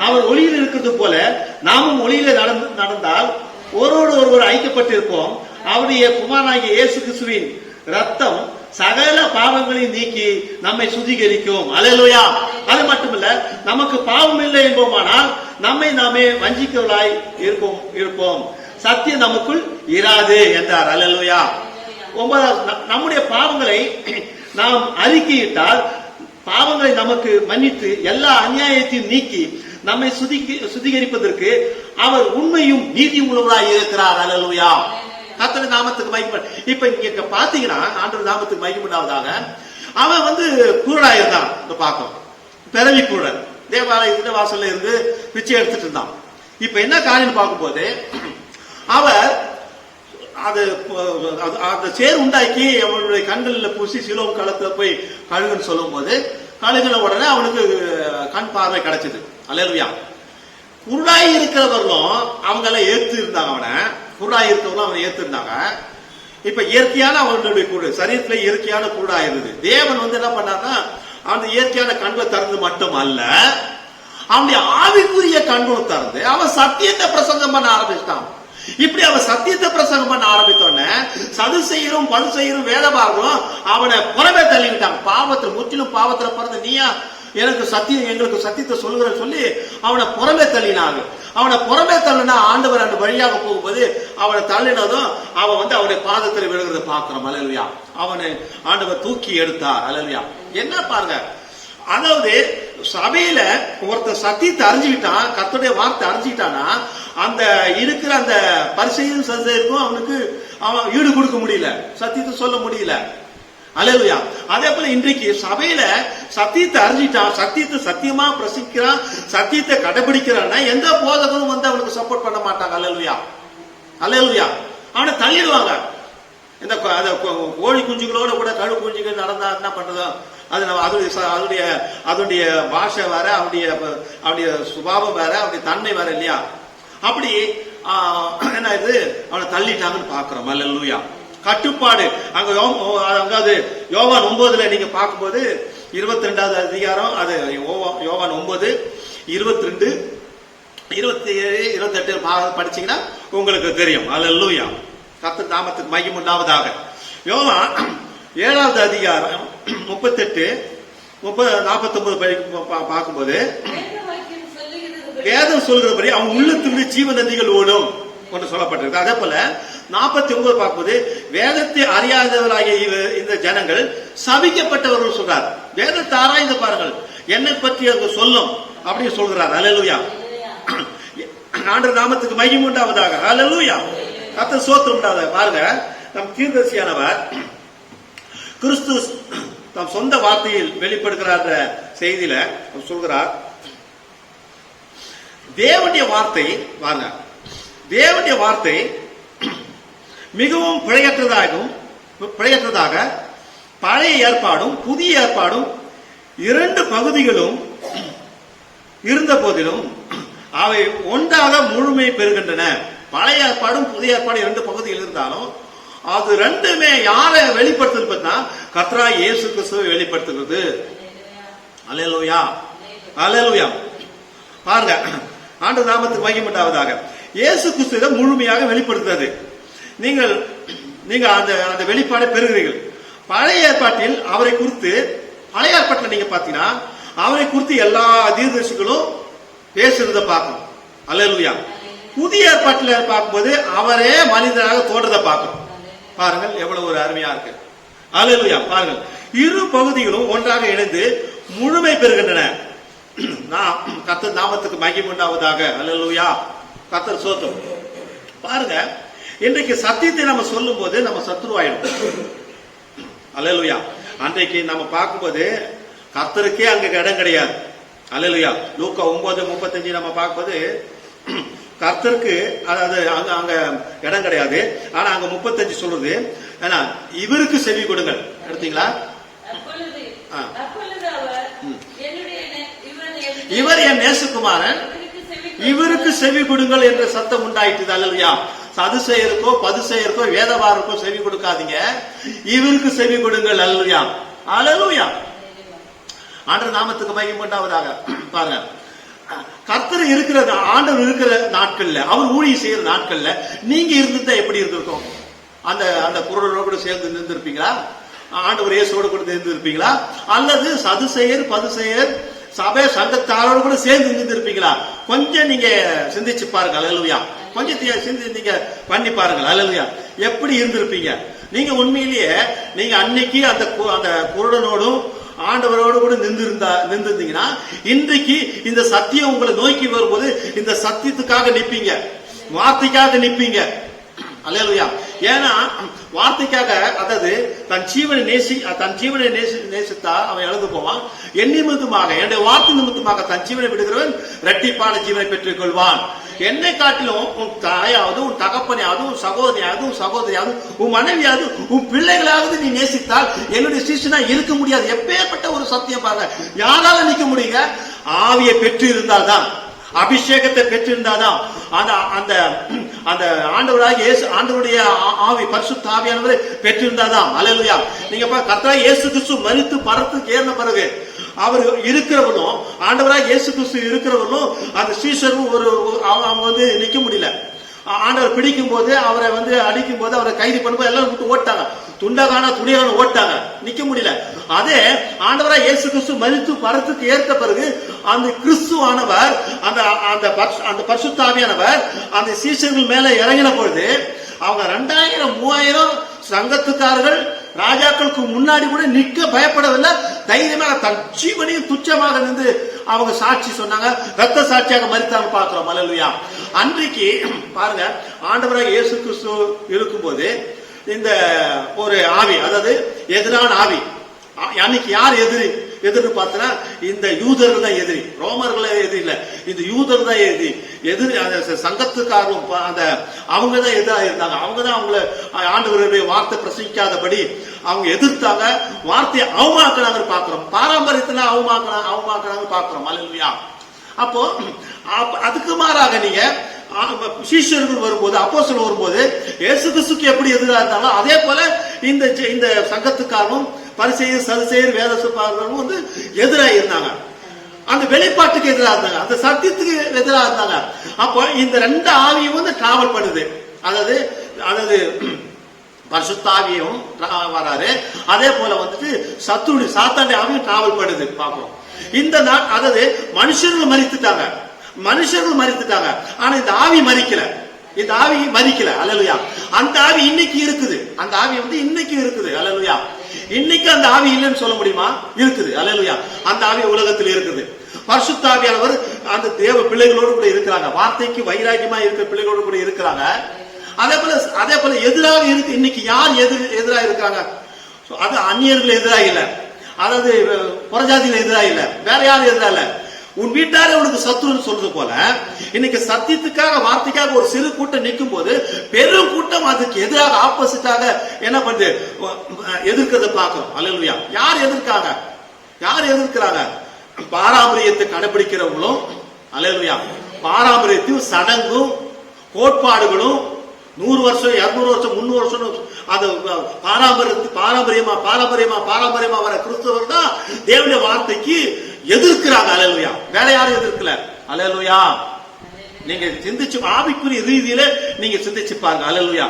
அவர் ஒளியில் இருக்கிறது போல நாமும் ஒளியில நடந்தால் ஒருவர் ஐக்கியப்பட்டிருப்போம். அவருடைய குமாரனாகிய இயேசு கிறிஸ்துவின் ரத்தம் சகல பாவங்களையும் நீக்கி நம்மை சுத்திகரிக்கும். அல்லேலூயா. அது மட்டுமல்ல, நமக்கு பாவம் இல்லை என்போமானால் நம்மை நாமே வஞ்சிக்கவர்களாய் இருப்போம், சத்தியம் நமக்குள் இராது என்றார். அல்லேலூயா. 9, நம்முடைய பாவங்களை நாம் அறிக்கையிட்டால் பாவங்களை நமக்கு மன்னித்து எல்லா அநியாயத்தையும் நீக்கி நம்மை சுத்திகரிப்பதற்கு அவர் உண்மையும் நீதி உள்ளவராய் இருக்கிறார். அல்லேலூயா. கர்த்தருடைய நாமத்துக்கு மகிமை. இப்ப இங்க பாத்தீங்கன்னா ஆண்டவர் நாமத்துக்கு மகிமை உண்டாவதாக, அவன் குருடா இருந்தான். பார்க்கும் பிறவி குருடன், தேவாலயத்தின் வாசல்ல இருந்து பிச்சை எடுத்துட்டு இருந்தான். இப்ப என்ன காரியம் பார்க்கும்போது, அவர் அந்த சேர் உண்டாக்கி அவனுடைய கண்களில் பூசி சிலோம் களத்துல போய் கழுகுன்னு சொல்லும் போது, கழுகுன உடனே அவனுக்கு கண் பார்வை கிடைச்சது. அல்லேலூயா. குருடாய் இருக்கிறவர்களும் அவங்க எல்லாம் ஏத்து இருந்தாங்க. அவனை குருடாய் இருக்கிறவங்களும் அவனை ஏத்து இருந்தாங்க. இப்ப இயற்கையான அவனுடைய குருடு, சரீரத்துல இயற்கையான குருடா இருந்தது. தேவன் என்ன பண்ணார்னா, அந்த இயற்கையான கண்களை திறந்து மட்டும் அல்ல, அவனுடைய ஆவிக்குரிய கண்களும் திறந்து அவன் சத்தியத்தை பிரசங்கம் பண்ண ஆரம்பிச்சிட்டான். இப்படி அவன் சத்தியத்தை பிரசங்கம் பண்ண ஆரம்பித்தோடனே சதுசேயரும் பரிசேயரும் வேதபாரகரும் அவனை புறமே தள்ளிவிட்டாங்க. பாவத்தில் முற்றிலும் பாவத்தில் பிறந்த நீயா எங்களுக்கு சத்தியத்தை சொல்லுகிற சொல்லி அவனை புறமே தள்ளினாங்க. அவனை புறமே தள்ளினா ஆண்டவர் அந்த வழியாக போகும்போது அவனை தள்ளினதும் அவன் அவனுடைய பாதத்தில் விழுகிறத பார்க்கிறோம். அல்லேலூயா. அவனை ஆண்டவர் தூக்கி எடுத்தார். அல்லேலூயா. என்ன பாருங்க, அதாவது சபையில ஒருத்தர் சத்தியத்தை அறிஞ்சுக்கிட்டான், கர்த்தருடைய வார்த்தை அறிஞ்சுக்கிட்டானா அந்த இருக்கிற அந்த பரிசேயரும் சதுசேயருக்கும் அவன் ஈடு கொடுக்க முடியல, சத்தியத்தை சொல்ல முடியல. அல்லேலூயா. அதே போல இன்றைக்கு சபையில சத்தியத்தை அறிஞ்சிட்டான், சத்தியத்தை சத்தியமா பிரசிக்கிறான், சத்தியத்தை கடைபிடிக்கிறான்னா எந்த போதகரும் அவனுக்கு சப்போர்ட் பண்ண மாட்டாங்க. அல்லேலூயா. அல்லேலூயா. அவனை தள்ளிடுவாங்க. இந்த கோழி குஞ்சுகளோட கூட கழு குஞ்சுகள் நடந்தா என்ன பண்றதோ அதனுடைய பாஷை வேற, அவனுடைய சுபாவம் வேற, அவனுடைய தன்மை வேற இல்லையா? அப்படி என்ன இது அவனை தள்ளிட்டாங்கன்னு பாக்குறோம். அல்லேலூயா. கட்டுப்பாடு அங்காவது யோவான் 9 நீங்க பார்க்கும்போது 22வது அதிகாரம், அது யோவான் 9, 22, 27, 28 படிச்சீங்கன்னா உங்களுக்கு தெரியும். அல்லேலூயா. கர்த்தர் நாமத்துக்கு மகிமை உண்டாவதாக. யோவான் 7வது அதிகாரம் 38, 49 பார்க்கும்போது வேதம் சொல்கிறபடி அவன் உள்ளத்திலிருந்து ஜீவ நதிகள் ஓடும் ஒன்று சொல்லப்பட்டிருக்கு. அதே போல 49 பார்க்கும்போது வேதத்தை அறியாதவர்களாகிய இந்த ஜனங்கள் சபிக்கப்பட்டவர்கள் சொல்றார். வேதத்தை ஆராய்ந்து பாருங்கள், என்னை பற்றி அவங்க சொல்லும் அப்படின்னு சொல்கிறார். அல்லேலூயா. ஆண்டவர் நாமத்துக்கு மகிமை உண்டாவதாக. அல்லேலூயா. கர்த்தர் ஸ்தோத்திரம் உண்டாவதாக. பாருங்க, நம் தீர்க்கதரிசியானவர் கிறிஸ்து தம் சொந்த வார்த்தையில் வெளிப்படுகிறார் செய்தியில சொல்கிறார், தேவனுடைய வார்த்தை பாருங்க, தேவனுடைய வார்த்தை மிகவும் பிழையற்றதாக பழைய ஏற்பாடும் புதிய ஏற்பாடும் 2 பகுதிகளும் இருந்த போதிலும் அவை ஒன்றாக முழுமை பெறுகின்றன. பழைய ஏற்பாடும் புதிய ஏற்பாடும் 2 பகுதிகள் இருந்தாலும் அது ரெண்டுமே யாரை வெளிப்படுத்துறது? கர்த்தராகிய இயேசு கிறிஸ்துவை வெளிப்படுத்துகிறது. அல்லேலூயா. அல்லேலூயா. பாருங்க, ஆண்டவர் நாமத்துக்கு மகிமை உண்டாவதாக. இயேசு கிறிஸ்துவை முழுமையாக வெளிப்படுத்துறது. நீங்க அந்த வெளிப்பாடை பெறுகிறீர்கள். பழைய ஏற்பாட்டில் அவரை குறித்து, பழைய ஏற்பாட்டில் நீங்க பாத்தீங்கன்னா அவரை குறித்து எல்லா தீர்க்கதரிசிகளும் பேசுறத பார்க்கணும். அல்லேலூயா. புதிய ஏற்பாட்டில் பார்க்கும்போது அவரே மனிதனாக தோன்றதை பார்க்கணும். பாருங்கள் எவ்வளவு ஒரு அருமையா இருக்கு. அல்லேலூயா. பாருங்கள், 2 பகுதிகளும் ஒன்றாக இணைந்து முழுமை பெறுகின்றன. கர்த்தர் நாமத்துக்கு மகிமை உண்டாவதாக. அல்லேலூயா. கர்த்தர் ஸ்தோத்திரம். பாருங்க, இன்றைக்கு சத்தியத்தை நம்ம சொல்லும் போது நம்ம சத்துருவாயிடும். அல்லேலூயா. அன்றைக்கு நம்ம பார்க்கும்போது கர்த்தருக்கே அங்க இடம் கிடையாது. அல்லேலூயா. லூக்கா 9:35 நம்ம பார்க்கும்போது கர்த்தருக்கு அதாவது அங்க இடம் கிடையாது. ஆனா அங்க 35 சொல்றது, ஏன்னா இவருக்கு செவி கொடுங்கள். எடுத்தீங்களா? இவர் என் நேசகுமாரன், இவருக்கு செவி கொடுங்கள் என்ற சத்தம் உண்டாயிட்டு. அல்லேலூயா. சதுசேயருக்கோ பதுசேயருக்கோ வேதபாரருக்கோ செவி கொடுக்காதீங்க, இவருக்கு செவி கொடுங்கள். அல்லேலூயா. அல்லேலூயா. ஆண்டவர் நாமத்துக்கு மகிமை உண்டாவதாக. பாருங்க, கர்த்தர் இருக்கிற ஆண்டவர் இருக்கிற நாட்கள்ல, அவர் ஊழியம் செய்யற நாட்கள்ல நீங்க இருந்திருந்தா எப்படி இருந்திருக்கும்? அந்த அந்த குருடனோடு கூட சேர்ந்து நின்றுருப்பீங்களா? ஆண்டவர் இயேசுவோடு கூட நின்றுருப்பீங்களா? அல்லது சதுசேயர் பதுசேயர் சபை சங்கத்தாரோடு கூட சேர்ந்து நின்றுருப்பீங்களா? கொஞ்சம் நீங்க சிந்திச்சு பாருங்க. அல்லேலூயா. கொஞ்சம் நீங்க பண்ணி பாருங்க. அல்லேலூயா. எப்படி இருந்திருப்பீங்க நீங்க? உண்மையிலேயே நீங்க அன்னைக்கு அந்த குருடனோடும் ஆண்டவரோடு கூட நின்றுருந்தீங்கன்னா இன்றைக்கு இந்த சத்தியம் உங்களை நோக்கி வரும்போது இந்த சத்தியத்துக்காக நிப்பீங்க, வார்த்தைக்காக நிப்பீங்க. அல்லேலூயா. ஏன்னா வார்த்தைக்காக, அதாவது தன் ஜீவனை நேசித்தா அவன் இழந்து போவான். என் நிமித்தமாக, என்னுடைய வார்த்தை நிமித்தமாக தன் ஜீவனை விடுகிறவன் இரட்டிப்பான ஜீவனை பெற்றுக் கொள்வான். என்னை காட்டிலும் உன் தாயாவது, உன் தகப்பனையாவது, உன் சகோதரியாவது, உன் சகோதரியாவது, உன் மனைவியாவது, உன் பிள்ளைகளாவது நீ நேசித்தால் என்னுடைய சிஷ்யனா இருக்க முடியாது. எப்பேற்பட்ட ஒரு சத்தியம் பாருங்க. யாரால நிக்க முடியுங்க? ஆவியை பெற்று இருந்தால்தான், அபிஷேகத்தை பெற்றிருந்தாதான், அந்த அந்த ஆண்டவராக இயேசு, ஆண்டவருடைய ஆவி பரிசுத்த ஆவியானவரை பெற்றிருந்தாதான். அல்லேலூயா. நீங்க கர்த்தராகிய இயேசு கிறிஸ்து மரித்து பரத்துக்கு ஏறின பிறகு அவர் இருக்கிறவனும், ஆண்டவராக இயேசு கிறிஸ்து இருக்கிறவனும் அந்த சீஷரும் அவங்க நிக்க முடியல. ஆண்டவர் பிடிக்கும் போது, அவரை அடிக்கும் போது, அவரை கைது பண்ணும்போது எல்லாரும் விட்டு ஓட்டாங்க. துண்டகான துணியான ஓட்டாங்க, நிக்க முடியல. அதே ஆண்டவராக இயேசு கிறிஸ்து மரித்து பரத்துக்கு ஏற்ற பிறகு அந்த கிறிஸ்துவானவர், அந்த பரிசுத்த ஆவியானவர் அந்த சீஷர்கள் மேல இறங்கின பொழுது அவங்க 2000 3000 சங்கத்துக்காரர்கள் ராஜாக்களுக்கு முன்னாடி கூட நிக்க பயப்படவில்லை. தைரியமாக தன் ஜீவனையும் துச்சமாக நின்று அவங்க சாட்சி சொன்னாங்க. ரத்த சாட்சியாக மரித்தாங்க பார்க்கிறோம். அல்லேலூயா. அன்றைக்கு பாருங்க, ஆண்டவராக இயேசு கிறிஸ்து இருக்கும்போது இந்த ஒரு ஆவி, அதாவது எதிரான ஆவி, அன்னைக்கு யார் எதிரி பார்த்தனா இந்த யூதர்கள் தான் எதிரி. ரோமர்களே எதிரி இல்ல, இந்த யூதர் தான் எதிரி. சங்கத்துக்காரும் அவங்க தான் எதிராக இருந்தாங்க. அவங்க தான் அவங்கள ஆண்டவருடைய வார்த்தை பிரசங்கிக்காதபடி அவங்க எதிர்த்தாங்க, வார்த்தையை அவமாக்குனாங்க பார்க்கிறோம். பாரம்பரியத்துல அவமாக்குனாங்க பார்க்கிறோம். அல்லேலூயா. அப்போ அதுக்கு மாறாக நீங்க சீஷர்கள் வரும்போது, அப்போஸ்தலர்கள் வரும்போது இயேசு கிறிஸ்துக்கு எப்படி எதிராக இருந்தாலும் அதே போல இந்த சங்கத்துக்காரும் பரிசேயர் சதுசேயர் வேதசுப்பார்களும் எதிராக இருந்தாங்க. அந்த வெளிப்பாட்டுக்கு எதிராக இருந்தாங்க, அந்த சத்தியத்துக்கு எதிராக இருந்தாங்க. அப்போ இந்த 2 ஆவியும் டிராவல் பண்ணுது. அதாவது பரிசுத்த ஆவியும் வராரு, அதே போல சாத்தானுடைய ஆவியும் டிராவல் பண்ணுது பார்க்கிறோம். இந்த அதாவது மனுஷர்கள் மரித்துட்டாங்க, ஆனா இந்த ஆவி மரிக்கல. அல்லேலூயா. அந்த ஆவி இன்னைக்கு இருக்குது. அந்த ஆவி இன்னைக்கு இருக்குது. அல்லேலூயா. இன்னைக்கு அந்த ஆவி இல்லைன்னு சொல்ல முடியுமா? இருக்குது. அல்லேலூயா. அந்த ஆவி உலகத்தில் இருக்குது. பரிசுத்த ஆவியானவர் அந்த தேவ பிள்ளைகளோடு கூட இருக்கிறாங்க. வார்த்தைக்கு வைராக்கியமா இருக்கிற பிள்ளைகளோடு கூட இருக்கிறாங்க. அதே போல எதிராக இருக்கு. இன்னைக்கு யார் எதிராக இருக்காங்க? அது அந்நியர்கள் எதிராக இல்ல, அதாவது புறஜாதிகள் எதிராக இல்ல, வேற யாரும் எதிராக இல்ல. உன் வீட்டாரே உனக்கு சத்துருன்னு சொல்றது போல இன்னைக்கு சத்தியத்துக்காக, வார்த்தைக்காக ஒரு சிறு கூட்டம் நிற்கும் போது பெரும் கூட்டம் அதுக்கு எதிராக, ஆப்போசிட்டாக என்ன பண்ணுது? எதிர்க்கிறத பார்க்கிறோம். அல்லேலூயா. யார் எதிர்க்கிறாங்க? பாரம்பரியத்தை கடைபிடிக்கிறவங்களும், அல்லேலூயா, பாரம்பரியத்தையும் சடங்கும் கோட்பாடுகளும் 100 வருஷம் 200 வருஷம் 300 வருஷம் அது பாரம்பரியமா வர கிறிஸ்தவர்கள் தான் தேவனுடைய வார்த்தைக்கு எதிர்க்கிறாங்க. அல்லேலூயா. வேற யாரும் எதிர்க்கல. அல்லேலூயா. நீங்க சிந்திச்சு ஆவிக்குரிய ரீதியில நீங்க சிந்திச்சு பாருங்க. அல்லேலூயா.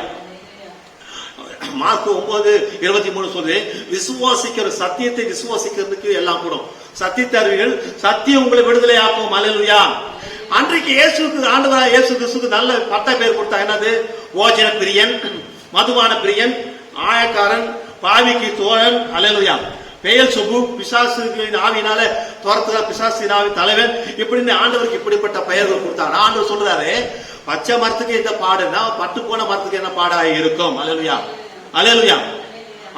மார்க் 9:23 சொல்லுது, விசுவாசிக்கிற சத்தியத்தை விசுவாசிக்கிறதுக்கு எல்லாம் கூடும். சத்தியத்தை அறிவீர்கள், சத்தியம் உங்களை விடுதலை ஆக்கும். அல்லேலூயா. அன்றைக்கு ஆண்டவராக இயேசு கிறிஸ்துக்கு நல்ல பட்ட பேர் கொடுத்தா. என்னது? ஓஜன பிரியன், மதுபான பிரியன், ஆயக்காரன், பாவிக்கு தோழன். அல்லேலூயா. பெயல் சொபு, பிசாசு ஆவினால துரத்துற பிசாசின் ஆவி தலைவன். இப்படின்னு ஆண்டவருக்கு இப்படிப்பட்ட பெயர்கள் கொடுத்தாங்க. ஆண்டவர் சொல்றாரு, பச்சை மரத்துக்கு இந்த பாடுனா பட்டு போன மரத்துக்கு என்ன பாடா இருக்கும். அல்லேலூயா. அல்லேலூயா.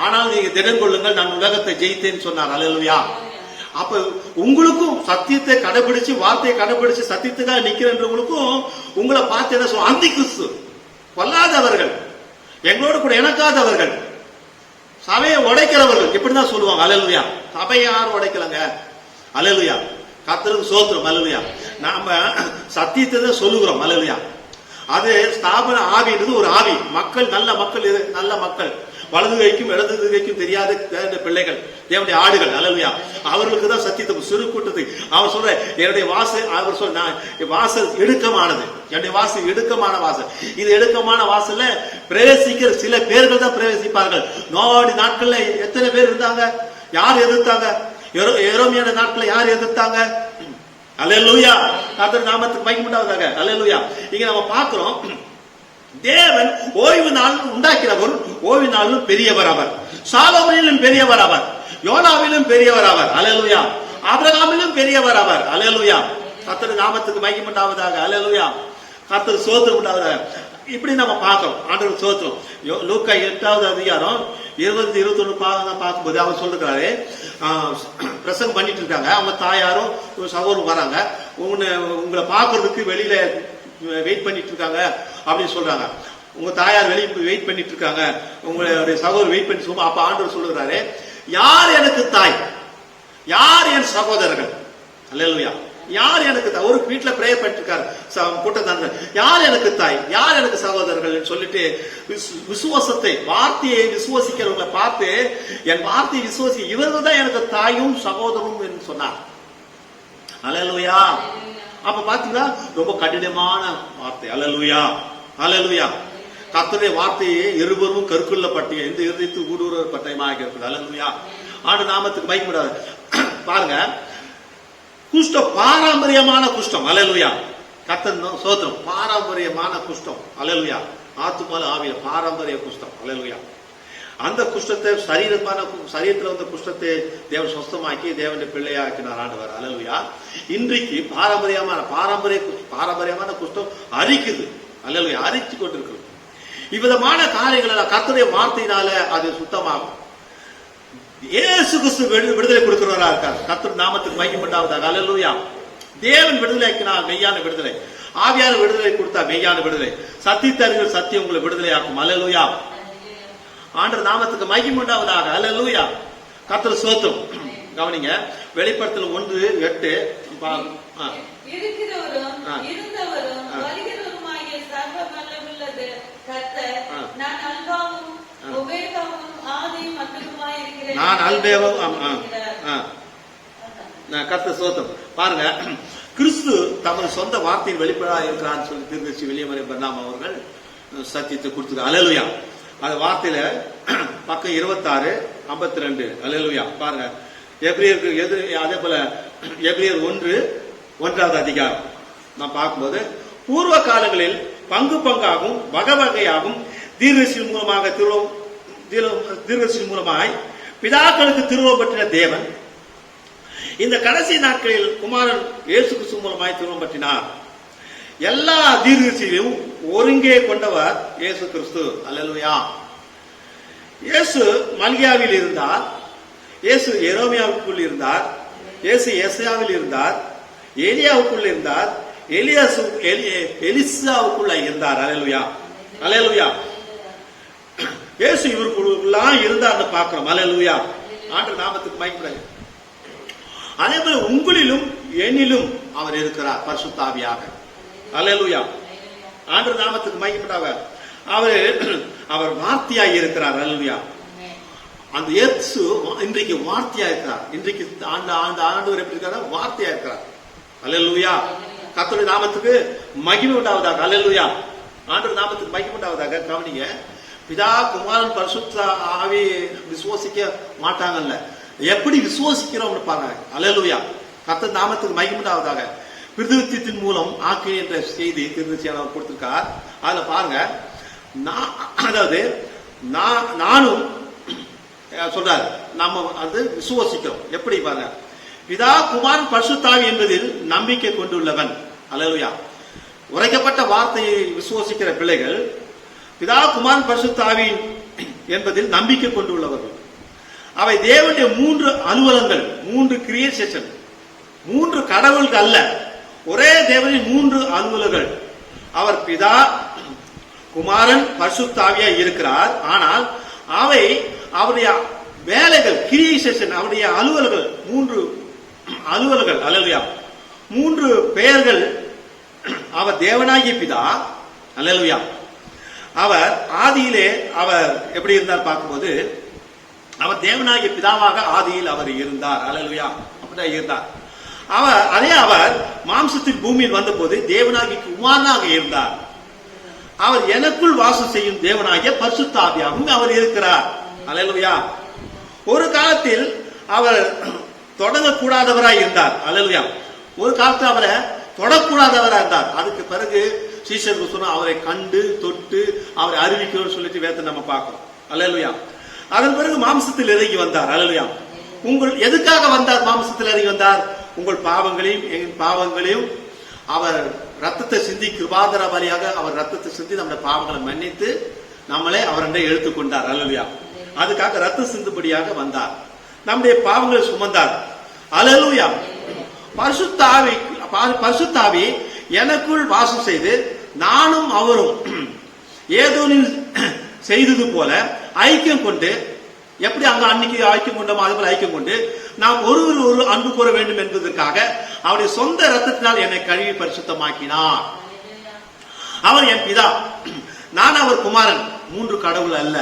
ஆனால் நீங்க திடன் கொள்ளுங்கள், நான் உலகத்தை ஜெயித்தேன்னு சொன்னார். அல்லேலூயா. அப்ப உங்களுக்கும் சத்தியத்தை கடைபிடிச்சு, வார்த்தையை கடைபிடிச்சு சத்தியத்துக்காக நிக்கிறவங்களுக்கும் உங்களை பார்த்து என்ன சொல்ல? அந்தி கிறிஸ்து, கொல்லாதவர்கள், எங்களோட கூட இணக்காதவர்கள், சபையை உடைக்கிறவர்கள், இப்படிதான் சொல்லுவாங்க. அல்லேலூயா. சபையை யாரும் உடைக்கலங்க. அல்லேலூயா. கர்த்தருக்கு ஸ்தோத்திரம். அல்லேலூயா. நாம சத்தியத்தை தான் சொல்லுகிறோம். அல்லேலூயா. அது ஸ்தாபன ஆவின்றது ஒரு ஆவி. நல்ல மக்கள், வலது கைக்கும் இடது கைக்கும் தெரியாத பிள்ளைகள், தேவனுடைய ஆடுகள். அல்லேலூயா. அவர்களுக்கு தான் சத்தியத்தை, சிறு கூட்டத்தை. அவர் சொல்ற என்னுடைய வாசல், அவர் சொல்ற வாசல் இடுக்கமானது, என்னுடைய வாசல் இடுக்கமான வாசல். இது இடுக்கமான வாசல்ல பிரவேசிக்கிற சில பேர்கள் தான் பிரவேசிப்பார்கள். நோவாடி நாட்கள்ல எத்தனை பேர் இருந்தாங்க? யார் எதிர்த்தாங்க? எரோமியான நாட்கள்ல யார் எதிர்த்தாங்க? அல்லேலூயா, கர்த்தர் நாமத்துக்கு மகிமை உண்டாவதாக. அல்லேலூயா. இங்க நம்ம பார்க்கிறோம், தேவன் ஓய்வு நாள் உண்டாக்கிறவர், ஓய்வு நாளிலும் பெரியவர் அவர், சாலோமோனிலும் பெரியவர் அவர், யோனாவிலும் பெரியவர் அவர். அல்லேலூயா. ஆபிரகாமிலும் பெரியவர் அவர். அல்லேலூயா. கர்த்தர் நாமத்துக்கு மகிமை உண்டாவதாக. அல்லேலூயா. கர்த்தர் ஸ்தோத்திரம் உண்டாவதாக. இப்படி நம்ம பார்க்கிறோம். ஆண்டவர் ஸ்தோத்திரம். லூக்கா 8வது அதிகாரம் 20-21 பார்க்கும்போது அவர் சொல்றாரு, பிரசங்கம் பண்ணிட்டு இருக்காங்க. அவங்க தாயாரும் சகோதரரும் வராங்க, உங்களை பார்க்கறதுக்கு வெளியில வெயிட் பண்ணிட்டு இருக்காங்க அப்படின்னு சொல்றாங்க. உங்க தாயார் வெளியே வெயிட் பண்ணிட்டு இருக்காங்க, உங்களுடைய சகோதரர் வெயிட் பண்ணி சொல்லுவோம். அப்ப ஆண்டவர் சொல்லுகிறாரு, யார் எனக்கு தாய், யார் என் சகோதரர்கள்? அல்லேலூயா. யார் எனக்கு தாய்? ஒரு வீட்டுல பிரேயர் பண்ணிட்டு இருக்காரு கூட்டத்தாங்க, யார் எனக்கு தாய், யார் எனக்கு சகோதரர்கள் சொல்லிட்டு விசுவாசத்தை, வார்த்தையை விசுவாசிக்கிறவங்களை பார்த்து, என் வார்த்தையை விசுவாசி, இவர்கள் தான் எனக்கு தாயும் சகோதரரும் என்று சொன்னார். அல்லேலூயா. அப்ப பாத்தீங்கன்னா ரொம்ப கடினமான வார்த்தை. அல்லேலூயா. அல்லேலூயா. கர்த்தருடைய வார்த்தையை இருவரும் கருக்குள்ள பட்டிய இந்த இருதயத்து ஊடுருவ பட்டயமாக இருக்குது. அல்லேலூயா. ஆண்டு நாமத்துக்கு மகிமை. பாருங்க, குஷ்டம் பாரம்பரியமான குஷ்டம். அல்லேலூயா. கர்த்தர் ஸ்தோத்திரம். பாரம்பரியமான குஷ்டம். அல்லேலூயா. ஆத்துமால ஆவிய பாரம்பரிய குஷ்டம். அல்லேலூயா. அந்த குஷ்டத்தை சரீரத்துல வந்த குஷ்டத்தை தேவன் சொஸ்தமாக்கி தேவனுடைய பிள்ளையாக்கினார் ஆண்டவர். அல்லேலூயா. இன்றைக்கு பாரம்பரியமான குஷ்டம் அரிக்குது. அல்லேலூயா. அரிச்சு கொண்டிருக்கிறது. இவ்விதமான காரியங்கள் கர்த்தருடைய வார்த்தையினால அது சுத்தமாகும். இயேசு கிறிஸ்து விடுதலை கொடுக்கிறவரா இருக்கார். கர்த்தர் நாமத்துக்கு மகிமை உண்டாவதாக. அல்லேலூயா. தேவன் விடுதலை ஆக்கினார், மெய்யான விடுதலை. ஆவியான விடுதலை கொடுத்தா மெய்யான விடுதலை. சத்தியத்தறிஞர் சத்தியம் உங்களை விடுதலை ஆக்கும். அல்லேலூயா. ஆண்டவர் நாமத்துக்கு மகிமை உண்டாவதாக. அல்லேலூயா. கர்த்தர் ஸ்தோத்திரம். கவனிங்க, வெளிப்படுத்தல் 1:8. நான் அல்பேவும் கர்த்தர் ஸ்தோத்திரம். பாருங்க, கிறிஸ்து தமது சொந்த வார்த்தையின் வெளிப்படா இருக்கிறான்னு சொல்லி தீர்க்கதரிசி வெளியமறை பர்னாம் அவர்கள் சத்தியத்தை கொடுத்துருக்காங்க. அல்லேலூயா. அந்த வார்த்தையில பக்கம் 26-52. அல்லேலூயா. பாருங்க, எபிரேயருக்கு எதிர், அதே போல எபிரேயர் 1:1 அதிகாரம் நான் பார்க்கும்போது, பூர்வ காலங்களில் பங்கு பங்காகும் வகை வகையாகும் தீர்க்கதரிசி மூலமாய் பிதாக்களுக்கு திருவுளம் பற்றின தேவன் இந்த கடைசி நாட்களில் குமாரன் இயேசு கிறிஸ்து மூலமாய் திருவுளம் பற்றினார். எல்லா தீர்க்கதரிசிகளையும் ஒருங்கே கொண்டவர் இயேசு கிறிஸ்து. அல்லேலூயா. இயேசு மல்கியாவில் இருந்தார், இயேசு எரோமியாவுக்குள் இருந்தார், இயேசு எசையாவில் இருந்தார், எலியாவுக்குள் இருந்தார், எலிசாவுக்குள்ள இருந்தார். அல்லேலூயா. அல்லேலூயா. இயேசு இவருக்குள்ளாம் இருந்தார்னு பார்க்கிறோம். அல்லேலூயா. ஆண்டவர் நாமத்துக்கு மகிமை. அதே போல உங்களிலும் என்னிலும் அவர் இருக்கிறார் பரிசுத்த ஆவியாக. அல்லேலூயா. ஆண்டவர் நாமத்துக்கு மகிமை. அவர் வார்த்தையாய் இருக்கிறார். அல்லேலூயா. அந்த இயேசு இன்றைக்கு வார்த்தையா இருக்கிறார். இன்றைக்கு ஆண்டவர் எப்படி இருக்கிறார்? வார்த்தையா இருக்கிறார். அல்லேலூயா. கர்த்தருடைய நாமத்துக்கு மகிமை உண்டாவதாக. அல்லேலூயா. ஆண்டவர் நாமத்துக்கு மகிமை உண்டாவதாக. கவனிங்க, பிதா குமாரன் பரிசுத்த ஆவி விசுவாசிக்க மாட்டாங்கல்ல, எப்படி விசுவாசிக்கிறோம் பாருங்க. அல்லேலூயா. கர்த்தர் நாமத்துக்கு மகிமை உண்டாவதாக. பிரதித்தின் மூலம் ஆக்கை என்ற செய்தி திருச்சியானவர் கொடுத்திருக்கார். அதுல பாருங்க, அதாவது நானும் சொல்றாரு, நம்ம அது விசுவாசிக்கிறோம். எப்படி பாருங்க, பிதா குமாரன் பரிசுத்த ஆவி என்பதில் நம்பிக்கை கொண்டுள்ளவன். அல்லேலூயா. உரைக்கப்பட்ட வார்த்தையை விசுவாசிக்கிற பிள்ளைகள் பிதா குமாரன் பரிசுத்த ஆவி என்பதில் நம்பிக்கை கொண்டுள்ளவர்கள். அவை தேவனுடைய 3 அலுவலங்கள், 3 கிரியேஷன், 3 கடவுள்கள் அல்ல, ஒரே தேவனின் 3 அலுவலர்கள். அவர் பிதா குமாரன் பரிசுத்த ஆவியாய் இருக்கிறார். ஆனால் அவை அவருடைய வேலைகள், கிரியேஷன், அவருடைய அலுவலர்கள், 3 அலுவலர்கள். அல்லேலூயா. 3 பெயர்கள். அவர் தேவனாகிய பிதா. அல்லேலூயா. அவர் ஆதியிலே அவர் எப்படி இருந்தார் பார்க்கும்போது, அவர் தேவனாகிய பிதாவாக ஆதியில் அவர் இருந்தார். அல்லேலூயா. அப்படிதான் இருந்தார். அவர் மாம்சத்தில் பூமியில் வந்த போது தேவனாகிய குமாரனாக இருந்தார். அவர் எனக்குள் வாசம் செய்யும் தேவனாகிய பரிசுத்த ஆவியாகவும் அவர் இருக்கிறார். அல்லேலூயா. ஒரு காலத்தில் அவர் தொடங்கக்கூடாதவராய் இருந்தார். அல்லேலூயா. ஒரு காலத்தில் அவரை தொடக்கூடாதவராக இருந்தார். அதுக்கு பிறகு சீஷர்கள் சொன்னா அவரை கண்டு தொட்டு அவரை அறிவிக்கணும்னு சொல்லிட்டு வேதத்தை நம்ம பார்க்கிறோம். அல்லேலூயா. அதன் பிறகு மாம்சத்தில் இறங்கி வந்தார். அல்லேலூயா. உங்கள் எதுக்காக வந்தார்? மாம்சத்தில் இறங்கி வந்தார். உங்கள் பாவங்களையும் எங்கள் பாவங்களையும் அவர் ரத்தத்தை சிந்தி கிருபாதர வழியாக அவர் ரத்தத்தை சிந்தி நம்முடைய பாவங்களை மன்னித்து நம்மளே அவரை எடுத்துக்கொண்டார். அல்லேலூயா. அதுக்காக ரத்த சிந்துபடியாக வந்தார். நம்முடைய பாவங்களை சுமந்தார். அல்லேலூயா. பரிசுத்த ஆவி எனக்குள் வாசம் செய்து நானும் அவரும் ஏதோனில் செய்தது போல ஐக்கியம் கொண்டு, எப்படி அங்க அன்னைக்கு ஐக்கியம் கொண்டோமோ அது போல ஐக்கியம் கொண்டு நாம் ஒரு அன்பு கூற வேண்டும் என்பதற்காக அவருடைய சொந்த ரத்தத்தினால் என்னை கழுவி பரிசுத்தமாக்கினார். அவர் என் பிதா, நான் அவர் குமாரன். 3 கடவுள் அல்ல.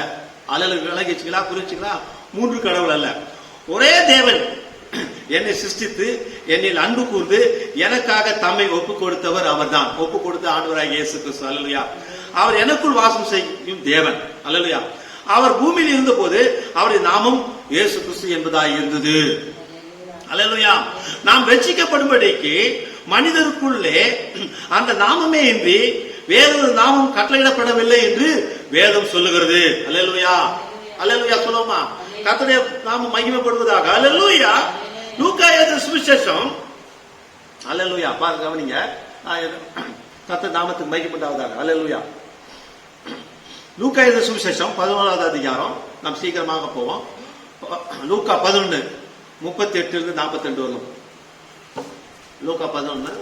விளங்கிச்சுங்களா? புரிச்சுங்களா? 3 கடவுள் அல்ல. ஒரே தேவன் என்னை சிருஷ்டித்து என்னில் அன்பு கூர்ந்து எனக்காக தம்மை ஒப்பு கொடுத்தவர் அவர் தான். ஒப்பு கொடுத்த ஆண்டவராக இயேசு கிறிஸ்து. அல்லேலூயா. அவர் எனக்குள் வாசம் செய்யும் தேவன். அல்லேலூயா. அவர் பூமியில் இருந்த போது அவருடைய நாமம் இயேசு கிறிஸ்து என்பதாக இருந்தது. அல்லேலூயா. நாம் ரட்சிக்கப்படும்படிக்கு மனிதருக்குள்ளே அந்த நாமமே இன்றி வேறொரு நாமம் கட்டளையிடப்படவில்லை என்று வேதம் சொல்லுகிறது. அல்லேலூயா. அல்லேலூயா. சொல்லுமா? கர்த்தருடைய நாமம் மகிமைப்படுவதாக. அல்லேலூயா. லூக்கா எழுதின சுவிசேஷம். அல்லேலூயா. பாருங்க, கவனிங்க. கர்த்தர் நாமத்துக்கு மகிமைப்படுவதாக. அல்லேலூயா. லூக்கா எழுதின சுவிசேஷம் 11வது அதிகாரம். நாம் சீக்கிரமாக போவோம். லூக்கா 11:38-42 வரும். லூக்கா 11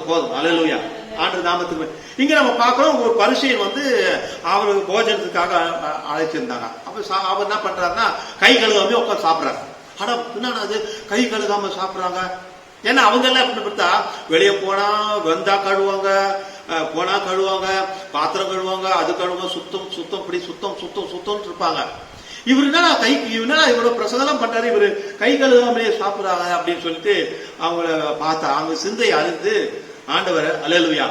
போதும். அல்லேலூயா. ஆண்டு நாமத்துக்கு இங்க நம்ம பார்க்கிறோம். ஒரு பரிசேயன் அவருக்கு போஜனத்துக்காக அழைச்சிருந்தாங்க. அப்ப அவர் என்ன பண்றாருன்னா கை கழுவாம உட்காந்து சாப்பிடறாரு. ஆனா என்னன்னா அது கை கழுகாம சாப்பிடுறாங்க. ஏன்னா அவங்க எல்லாம் எப்படி பார்த்தா வெளியே போனா வந்தா கழுவாங்க, போனா கழுவாங்க, பாத்திரம் கழுவாங்க, அது கழுவாங்க, சுத்தம் இப்படி சுத்தம் இருப்பாங்க. இவரு என்ன இவ்வளவு பிரசங்கெல்லாம் பண்றாரு, இவரு கை கழுவாமலே சாப்பிடுறாங்க அப்படின்னு சொல்லிட்டு அவங்கள பார்த்தா அவங்க சிந்தையை அறிந்து ஆண்டவர் அல்லேலூயா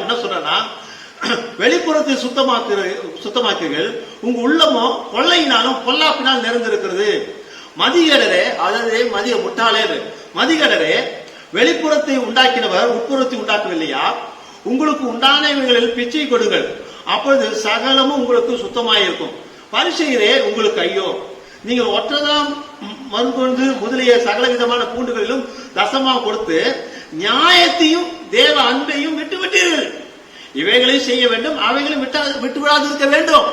என்ன சொல்றா, வெளிப்புறத்தை சுத்தமாக்குங்கள், உங்க உள்ளமோ கொள்ளையினாலும் பொல்லாப்பினால் நிறைந்திருக்கிறது. மதிகடரே, அதாவது மதிகடரே, வெளிப்புறத்தை உண்டாக்கினவர் உட்புறத்தை உண்டாக்கவில்லையா? உங்களுக்கு உண்டானவைகளில் பிச்சை கொடுங்கள், அப்பொழுது சகலமும் உங்களுக்கு சுத்தமாயிருக்கும். பரிசேயரே உங்களுக்கு ஐயோ, நீங்கள் ஒற்றதாம் மறுகொண்டு முதலிய சகல விதமான பூண்டுகளிலும் தசமாக கொடுத்து நியாயத்தையும் தேவ அன்பையும் விட்டுவிட்டீர்கள். இவைகளையும் செய்ய வேண்டும், அவைகளையும் விட்டு விடாது இருக்க வேண்டும்.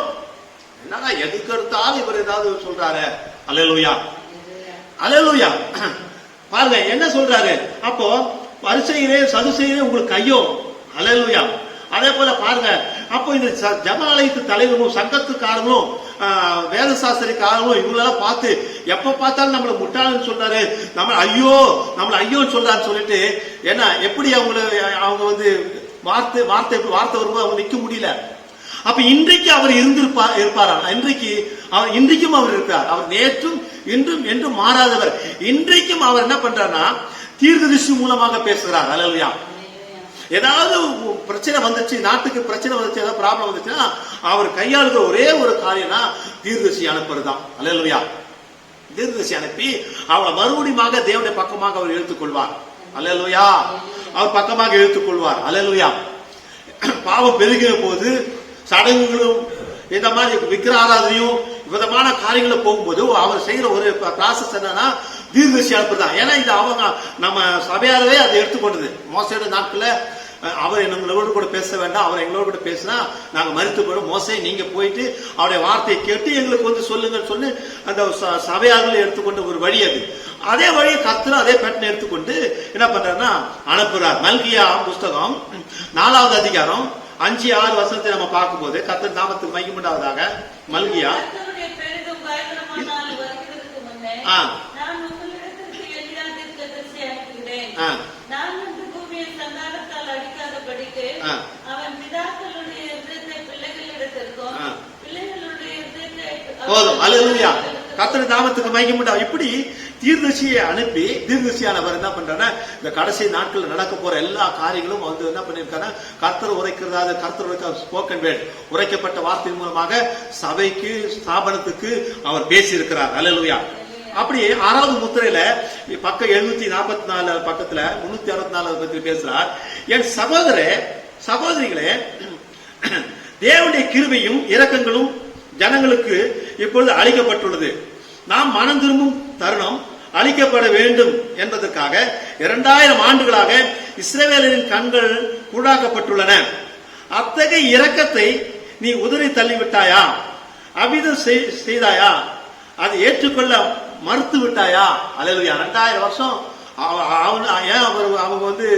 என்னன்னா எதுக்கு எடுத்தாலும் இவர் ஏதாவது சொல்றாரு. அல்லேலூயா. பாருங்க என்ன சொல்றாரு. அப்போ பரிசேயரே சதுசேயரே உங்களுக்கு ஐயோ. அல்லேலூயா. அதே போல பாருங்க, அப்போ இந்த ஜெபஆலயத்து தலைவரும் சங்கத்துக்காரங்களும் வேத சாஸ்திரிக்காரங்களும் இவங்களெல்லாம் பார்த்து எப்ப பார்த்தாலும் நம்மள முட்டாள்னு சொல்றாரு, நம்மள ஐயோன்னு சொல்றாருன்னு சொல்லிட்டு என்ன எப்படி அவங்க வார்த்தை வரும்போது அவங்க நிக்க முடியல. அப்ப இன்றைக்கு அவர் இருப்பாரா? இன்றைக்கும் அவர் இருக்கிறார். அவர் நேற்றும் இன்றும் என்றும் மாறாதவர். இன்றைக்கும் அவர் என்ன பண்றாருன்னா தீர்க்கதரிசி மூலமாக பேசுகிறார். அல்லேலூயா. ஏதாவது பிரச்சனை வந்துச்சு, நாட்டுக்கு பிரச்சனை வந்துச்சு, ஏதாவது ப்ராப்ளம் வந்துச்சுன்னா அவர் கையாளுகிற ஒரே ஒரு காரியம்னா தீர்க்கதரிசி அனுப்புறதுதான். அல்லேலூயா. தீர்க்கதரிசி அனுப்பி அவளை மறுபடியும் தேவனுடைய பக்கமாக அவர் இழுத்துக்கொள்வார். அல்லேலூயா. அவர் பக்கமாக இழுத்துக்கொள்வார். அல்லேலூயா. பாவம் பெருகிற போது சடங்குகளும் இந்த மாதிரி விக்கிர ஆராதனையும் விதமான காரியங்களை போகும்போது அவர் செய்யற ஒரு ப்ராசஸ் என்னன்னா தீர்க்கதரிசி அனுப்புறதா. ஏன்னா இது அவங்க நம்ம சபையாரவே அதை எடுத்துக்கொண்டது. மோசையோட நாட்கள்ல அவர் எங்களோடு கூட பேச வேண்டாம், அவர் எங்களோட கூட பேசினா நாங்க மறுத்து போயிடும். மோசை நீங்க போயிட்டு அவருடைய வார்த்தையை கேட்டு எங்களுக்கு சொல்லுங்கன்னு சொல்லி அந்த சபையார்கள் எடுத்துக்கொண்ட ஒரு வழி அது. அதே வழியை கர்த்தர் அதே பேட்டர்ன் எடுத்துக்கொண்டு என்ன பண்றாருன்னா அனுப்புறார். மல்கியா புஸ்தகம் 4வது அதிகாரம் 5-6 வசனத்தை நம்ம பார்க்கும்போது கர்த்தர் நாமத்துக்கு மகிமை உண்டாவதாக. மல்கியா போதும். அல்லேலூயா. கர்த்தர் நாமத்துக்கு மகிமை உண்டாகும். இப்படி தீர்க்கதரிசியை அனுப்பி தீர்க்கதரிசியானவர் என்ன பண்றாருன்னா இந்த கடைசி நாட்கள் நடக்க போற எல்லா காரியங்களும் வந்து என்ன பண்ணிருக்காருன்னா கர்த்தர் உரைக்கிறதா கர்த்தர் ஸ்போக்கன் வேர்ட் உரைக்கப்பட்ட வார்த்தையின் மூலமாக சபைக்கு ஸ்தாபனத்துக்கு அவர் பேசி இருக்கிறார். அல்லேலூயா. அப்படி 6வது முத்திரையில பக்கம் 744 பக்கத்துல 364 பத்தி பேசுறார். என் சகோதரிகளே, தேவனுடைய கிருபையும் இரக்கங்களும் ஜனங்களுக்கு இப்பொழுது அளிக்கப்பட்டுள்ளது. நாம் மனம் திரும்பும் தருணம் அளிக்கப்பட வேண்டும் என்பதற்காக 2000 ஆண்டுகளாக இஸ்ரவேலரின் கண்கள் கூடாக்கப்பட்டுள்ளன. அத்தகைய இரக்கத்தை நீ உதறி தள்ளிவிட்டாயா? அபிதம் செய்தாயா? அதை ஏற்றுக்கொள்ள மறுத்து விட்டாயா? அல்லேலூயா. 2000 வருஷம் அவங்க வந்து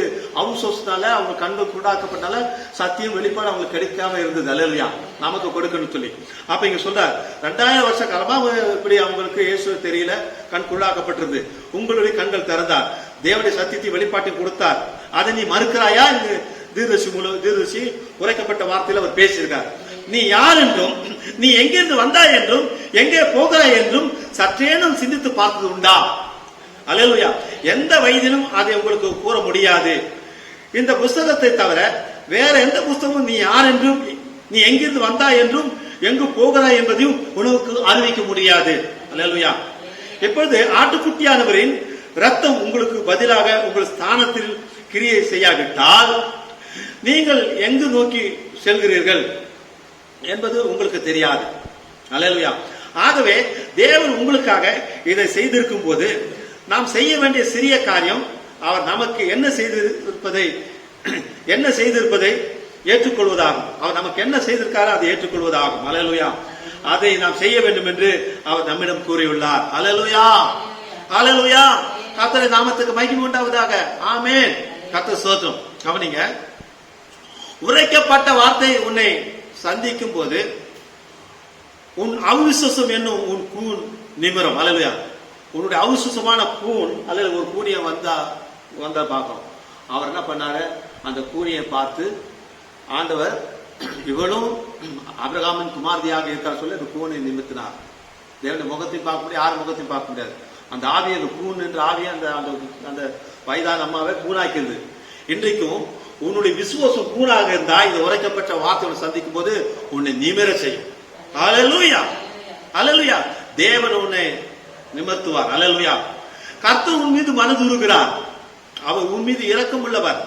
அவசோசனால அவங்க கண்கள் கூடாக்கப்பட்டால சத்தியம் வெளிப்பாடு அவங்களுக்கு கிடைக்காம இருந்தது. அல்லேலூயா. நமக்கு கொடுக்கணும்னு சொல்லி அப்ப இங்க சொல்றார் 2000 வருஷ காலமா இப்படி அவங்களுக்கு இயேசு தெரியல, கண் கூடாக்கப்பட்டிருந்தது. உங்களுடைய கண்கள் திறந்தார், தேவனுடைய சத்தியத்தை வெளிப்பாட்டை கொடுத்தார். அதை நீ மறுக்கிறாயா? தீர்க்கதரிசி உரைக்கப்பட்ட வார்த்தையில அவர் பேசியிருக்கார். நீ யார் என்றும் நீ எங்கிருந்து வந்தாய் என்றும் எங்கே போகிறாய் என்றும் சற்றேனும் சிந்தித்து பார்த்தது உண்டா? அல்லேலூயா. எந்த வயதிலும் அதை உங்களுக்கு கூற முடியாது. இந்த புஸ்தகத்தை தவிர வேற எந்த புஸ்தகமும் நீ யார் என்றும் நீ எங்கிருந்து வந்தாய் என்றும் எங்கு போகிறாய் என்பதையும் உனக்கு அறிவிக்க முடியாது. அல்லேலூயா. இப்பொழுது ஆட்டுக்குட்டியானவரின் ரத்தம் உங்களுக்கு பதிலாக உங்கள் ஸ்தானத்தில் கிரியை செய்யாவிட்டால் நீங்கள் எங்கு நோக்கி செல்கிறீர்கள் என்பது உங்களுக்கு தெரியாது. அல்லேலூயா. ஆகவே தேவன் உங்களுக்காக இதை செய்திருக்கும் போது நாம் செய்ய வேண்டிய சிறிய காரியம் அவர் நமக்கு என்ன செய்திருப்பதை ஏற்றுக்கொள்வதாகும். அவர் நமக்கு என்ன செய்திருக்காரோ அதை ஏற்றுக்கொள்வதாகும். அல்லேலூயா. அதை நாம் செய்ய வேண்டும் என்று அவர் நம்மிடம் கூறியுள்ளார். அல்லேலூயா. அல்லேலூயா. கர்த்தருடைய நாமத்துக்கு மகிமை உண்டாவதாக. ஆமென். கர்த்தர் ஸ்தோத்திரம். கவனிங்க, உரைக்கப்பட்ட வார்த்தை உன்னை சந்திக்கும் போது உன் அவிசுவாசம் என்னும் உன் கூன் நிமிரும். அல்லேலூயா. உன்னுடைய அவிசுவாசமான கூன் அல்லது ஒரு கூனியை வந்தா பார்க்கும். அவர் என்ன பண்ணாரு? அந்த கூனியை பார்த்து ஆண்டவர் இவளும் ஆபிரகாமின் குமாரதியாக இருக்கார் சொல்லி அந்த கூனை நிமித்தினார். தேவனுடைய முகத்தையும் பார்க்க முடியாது, யார் முகத்தையும் பார்க்க முடியாது. அந்த ஆவியை, அந்த கூன் என்ற ஆவியை அந்த வயதான அம்மாவை கூனாக்கிறது. இன்றைக்கும் உன்னுடைய விசுவாசம் கூனாக இருந்தா இந்த உரைக்கப்பட்ட வார்த்தையை சந்திக்கும் போது உன்னை நிமிர செய்யும். அல்லேலூயா. அல்லேலூயா. தேவன் உன்னை நிமிர்த்துவார். அல்லேலூயா. கர்த்தர் உன் மீது மனதுருகிறார். அவர் உன் மீது இரக்கம் உள்ளவர்.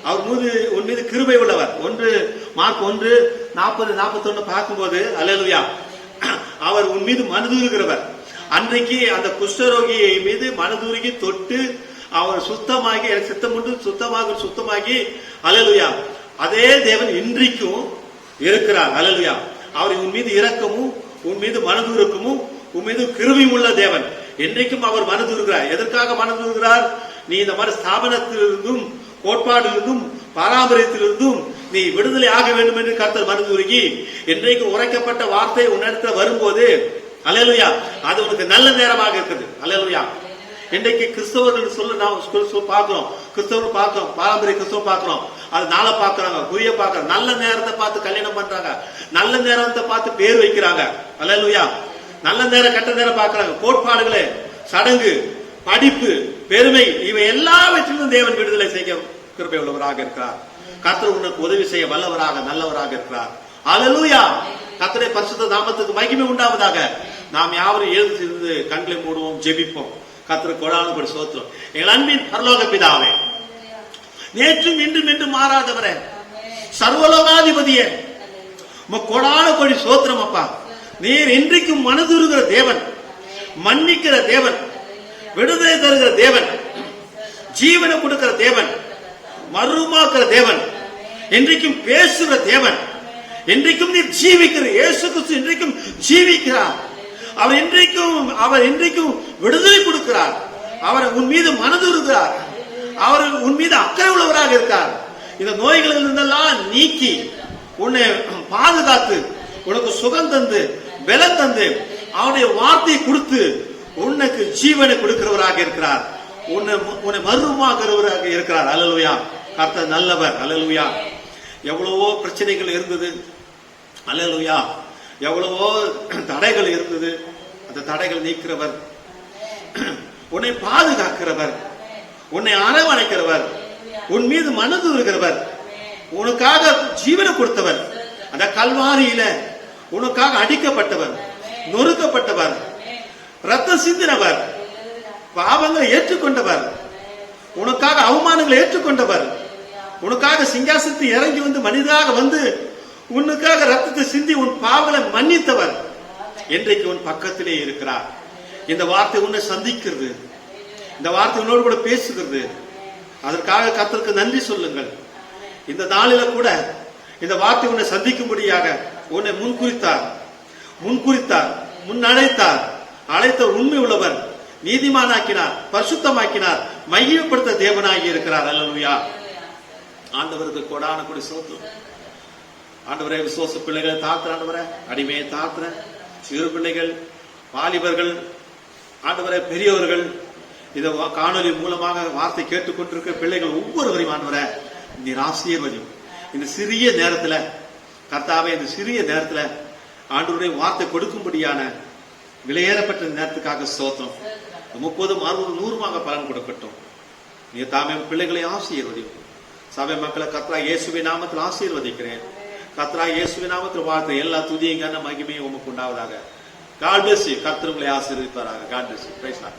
அவர் உன் மீது கிருபை உள்ளவர். மார்க் 1:40-41 பார்க்கும்போது அல்லேலூயா, அவர் உன் மீது மனதுருகிறவர். அன்றைக்கு அந்த குஷ்டரோகியை மீது மனதுருகி தொட்டு அவர் சுத்தமாகி எனக்கு சித்தம் உண்டு சுத்தமாகி அல்லேலூயா. அதே தேவன் இன்றைக்கும் இருக்கிறார். அல்லேலூயா. அவர் உன் மீது இரக்கமும் உன் மீது மனதுருக்கமும் உன் மீது கிருபையும் உள்ள தேவன். என்றைக்கும் அவர் மனதுருகிறார். எதற்காக மனதுருகிறார்? நீ இந்த மாதிரி ஸ்தாபனத்திலிருந்தும் கோட்பாடிலிருந்தும் பராமரித்திலிருந்தும் நீ விடுதலை ஆக வேண்டும் என்று கர்த்தர் மனதுருகி என்றைக்கு உரைக்கப்பட்ட வார்த்தை உன்னிடத்தில் வரும்போது அல்லேலூயா, அது உனக்கு நல்ல நேரமாக இருக்குது. அல்லேலூயா. இன்றைக்கு கிறிஸ்தவர்கள் பார்க்கிறோம், கிறிஸ்தவர்கள் பார்க்கிறோம், பாரம்பரிய கிறிஸ்தவம் பார்க்கிறோம். அது நாளை பார்க்கறாங்க, குறிய பார்க்கறாங்க, நல்ல நேரத்தை பார்த்து கல்யாணம் பண்றாங்க, நல்ல நேரத்தை பார்த்து பேர் வைக்கிறாங்க. அல்லேலூயா. நல்ல நேரம் கெட்ட நேரம் பார்க்கறாங்க. கோட்பாடுகளே, சடங்கு, படிப்பு, பெருமை, இவை எல்லாவற்றிலும் தேவன் விடுதலை செய்ய கிருபை உள்ளவராக இருக்கிறார். கர்த்தர் உனக்கு உதவி செய்ய வல்லவராக நல்லவராக இருக்கிறார். அல்லேலூயா. கர்த்தருடைய பரிசுத்த நாமத்துக்கு மகிமை உண்டாவதாக. நாம் யாவரும் எழுந்து கண்களை மூடுவோம், ஜெபிப்போம். கர்த்தர் கொடானுபடி ஸ்தோத்திரம். எங்கள் அன்பின் பரலோக பிதாவே, நேற்றும் இன்றும் என்றும் மாறாதவரே, சர்வலோகாதிபதியே, கொடான கொடி ஸ்தோத்திரம் அப்பா. நீர் இன்றைக்கும் மனதுருகிற தேவன், மன்னிக்கிற தேவன், விடுதலை தருகிற தேவன், ஜீவனை கொடுக்கிற தேவன், மறுமாக்குற தேவன், இன்றைக்கும் பேசுகிற தேவன், இன்றைக்கும் நீர் ஜீவிக்கிற இயேசு கிறிஸ்து இன்றைக்கும் ஜீவிக்கிறார். அவர் இன்றைக்கும் விடுதலை கொடுக்கிறார். அவர் உன் மீது மனது இருக்கிறார். அவர் உன் மீது அக்கறை உள்ளவராக இருக்கார். இந்த நோய்களில் இருந்தெல்லாம் நீக்கி உன்னை பாதுகாத்து உனக்கு சுகம் தந்து பலம் தந்து அவனுடைய வார்த்தையை கொடுத்து உனக்கு ஜீவனை கொடுக்கிறவராக இருக்கிறார். உன்னை மர்மமாகிறவராக இருக்கிறார். அல்லேலூயா. கர்த்தர் நல்லவர். அல்லேலூயா. எவ்வளவோ பிரச்சனைகள் இருந்தது. அல்லேலூயா. எவ்வளவோ தடைகள் இருந்தது. அந்த தடைகள் நீக்கிறவர், உன்னை பாதுகாக்கிறவர், உன்னை அரவணைக்கிறவர், உன் மீது மனது இருக்கிறவர், உனக்காக ஜீவனை கொடுத்தவர், அந்த கல்வாரியில உனக்காக அடிக்கப்பட்டவர், நொறுக்கப்பட்டவர், ரத்தம் சிந்தினவர், பாவங்களை ஏற்றுக்கொண்டவர், உனக்காக அவமானங்களை ஏற்றுக்கொண்டவர், உனக்காக சிங்காசனத்தை இறங்கி வந்து மனிதராக வந்து உனக்காக ரத்தத்தை சிந்தி உன் பாவங்களை மன்னித்தவர் இன்றைக்கு உன் பக்கத்திலே இருக்கிறார். இந்த வார்த்தை உன்னை சந்திக்கிறது. இந்த வார்த்தை உன்னோடு கூட பேசுகிறது. அதற்காக கர்த்தருக்கு நன்றி சொல்லுங்கள். இந்த நாளில கூட இந்த வார்த்தை உன்னை சந்திக்கும்படியாக உன்னை முன்குறித்தார், முன்னழைத்தார். அழைத்த உண்மை உள்ளவர், நீதிமானாக்கினார், பரிசுத்தமாக்கினார், மையப்படுத்த தேவனாகி இருக்கிறார். அல்லேலூயா. ஆண்டவருக்கு கொடான கொடி சோத்திரம். ஆண்டவரே, விசுவாச பிள்ளைகளை தாக்குற ஆண்டவரே, அடிமையை தாக்குற சிறு பிள்ளைகள், வாலிபர்கள், ஆண்டவரே பெரியவர்கள், இந்த காணொலி மூலமாக வார்த்தை கேட்டுக்கொண்டிருக்கிற பிள்ளைகள் ஒவ்வொருவரையும் ஆண்டவரே நீர் ஆசீர்வதியும். இந்த சிறிய நேரத்துல கர்த்தாவே, இந்த சிறிய நேரத்துல ஆண்டவருடைய வார்த்தை கொடுக்கும்படியான விலையேறப்பட்ட நேரத்துக்காக ஸ்தோத்திரம். 30, 60, 100 பலன் கொடுக்கட்டும். நீ தாமே பிள்ளைகளை ஆசீர்வதியும். சபை மக்களை கர்த்தரா இயேசுவின் நாமத்தில் ஆசீர்வதிக்கிறேன். கர்த்தரா இயேசுவின் நாமத்தில் வார்த்தை எல்லா துதியும் கன மகிமையும் உமக்கு உண்டாவதாக. God bless you. கர்த்தர் உங்களை ஆசீர்வதிப்பாராக. God bless you. Praise God.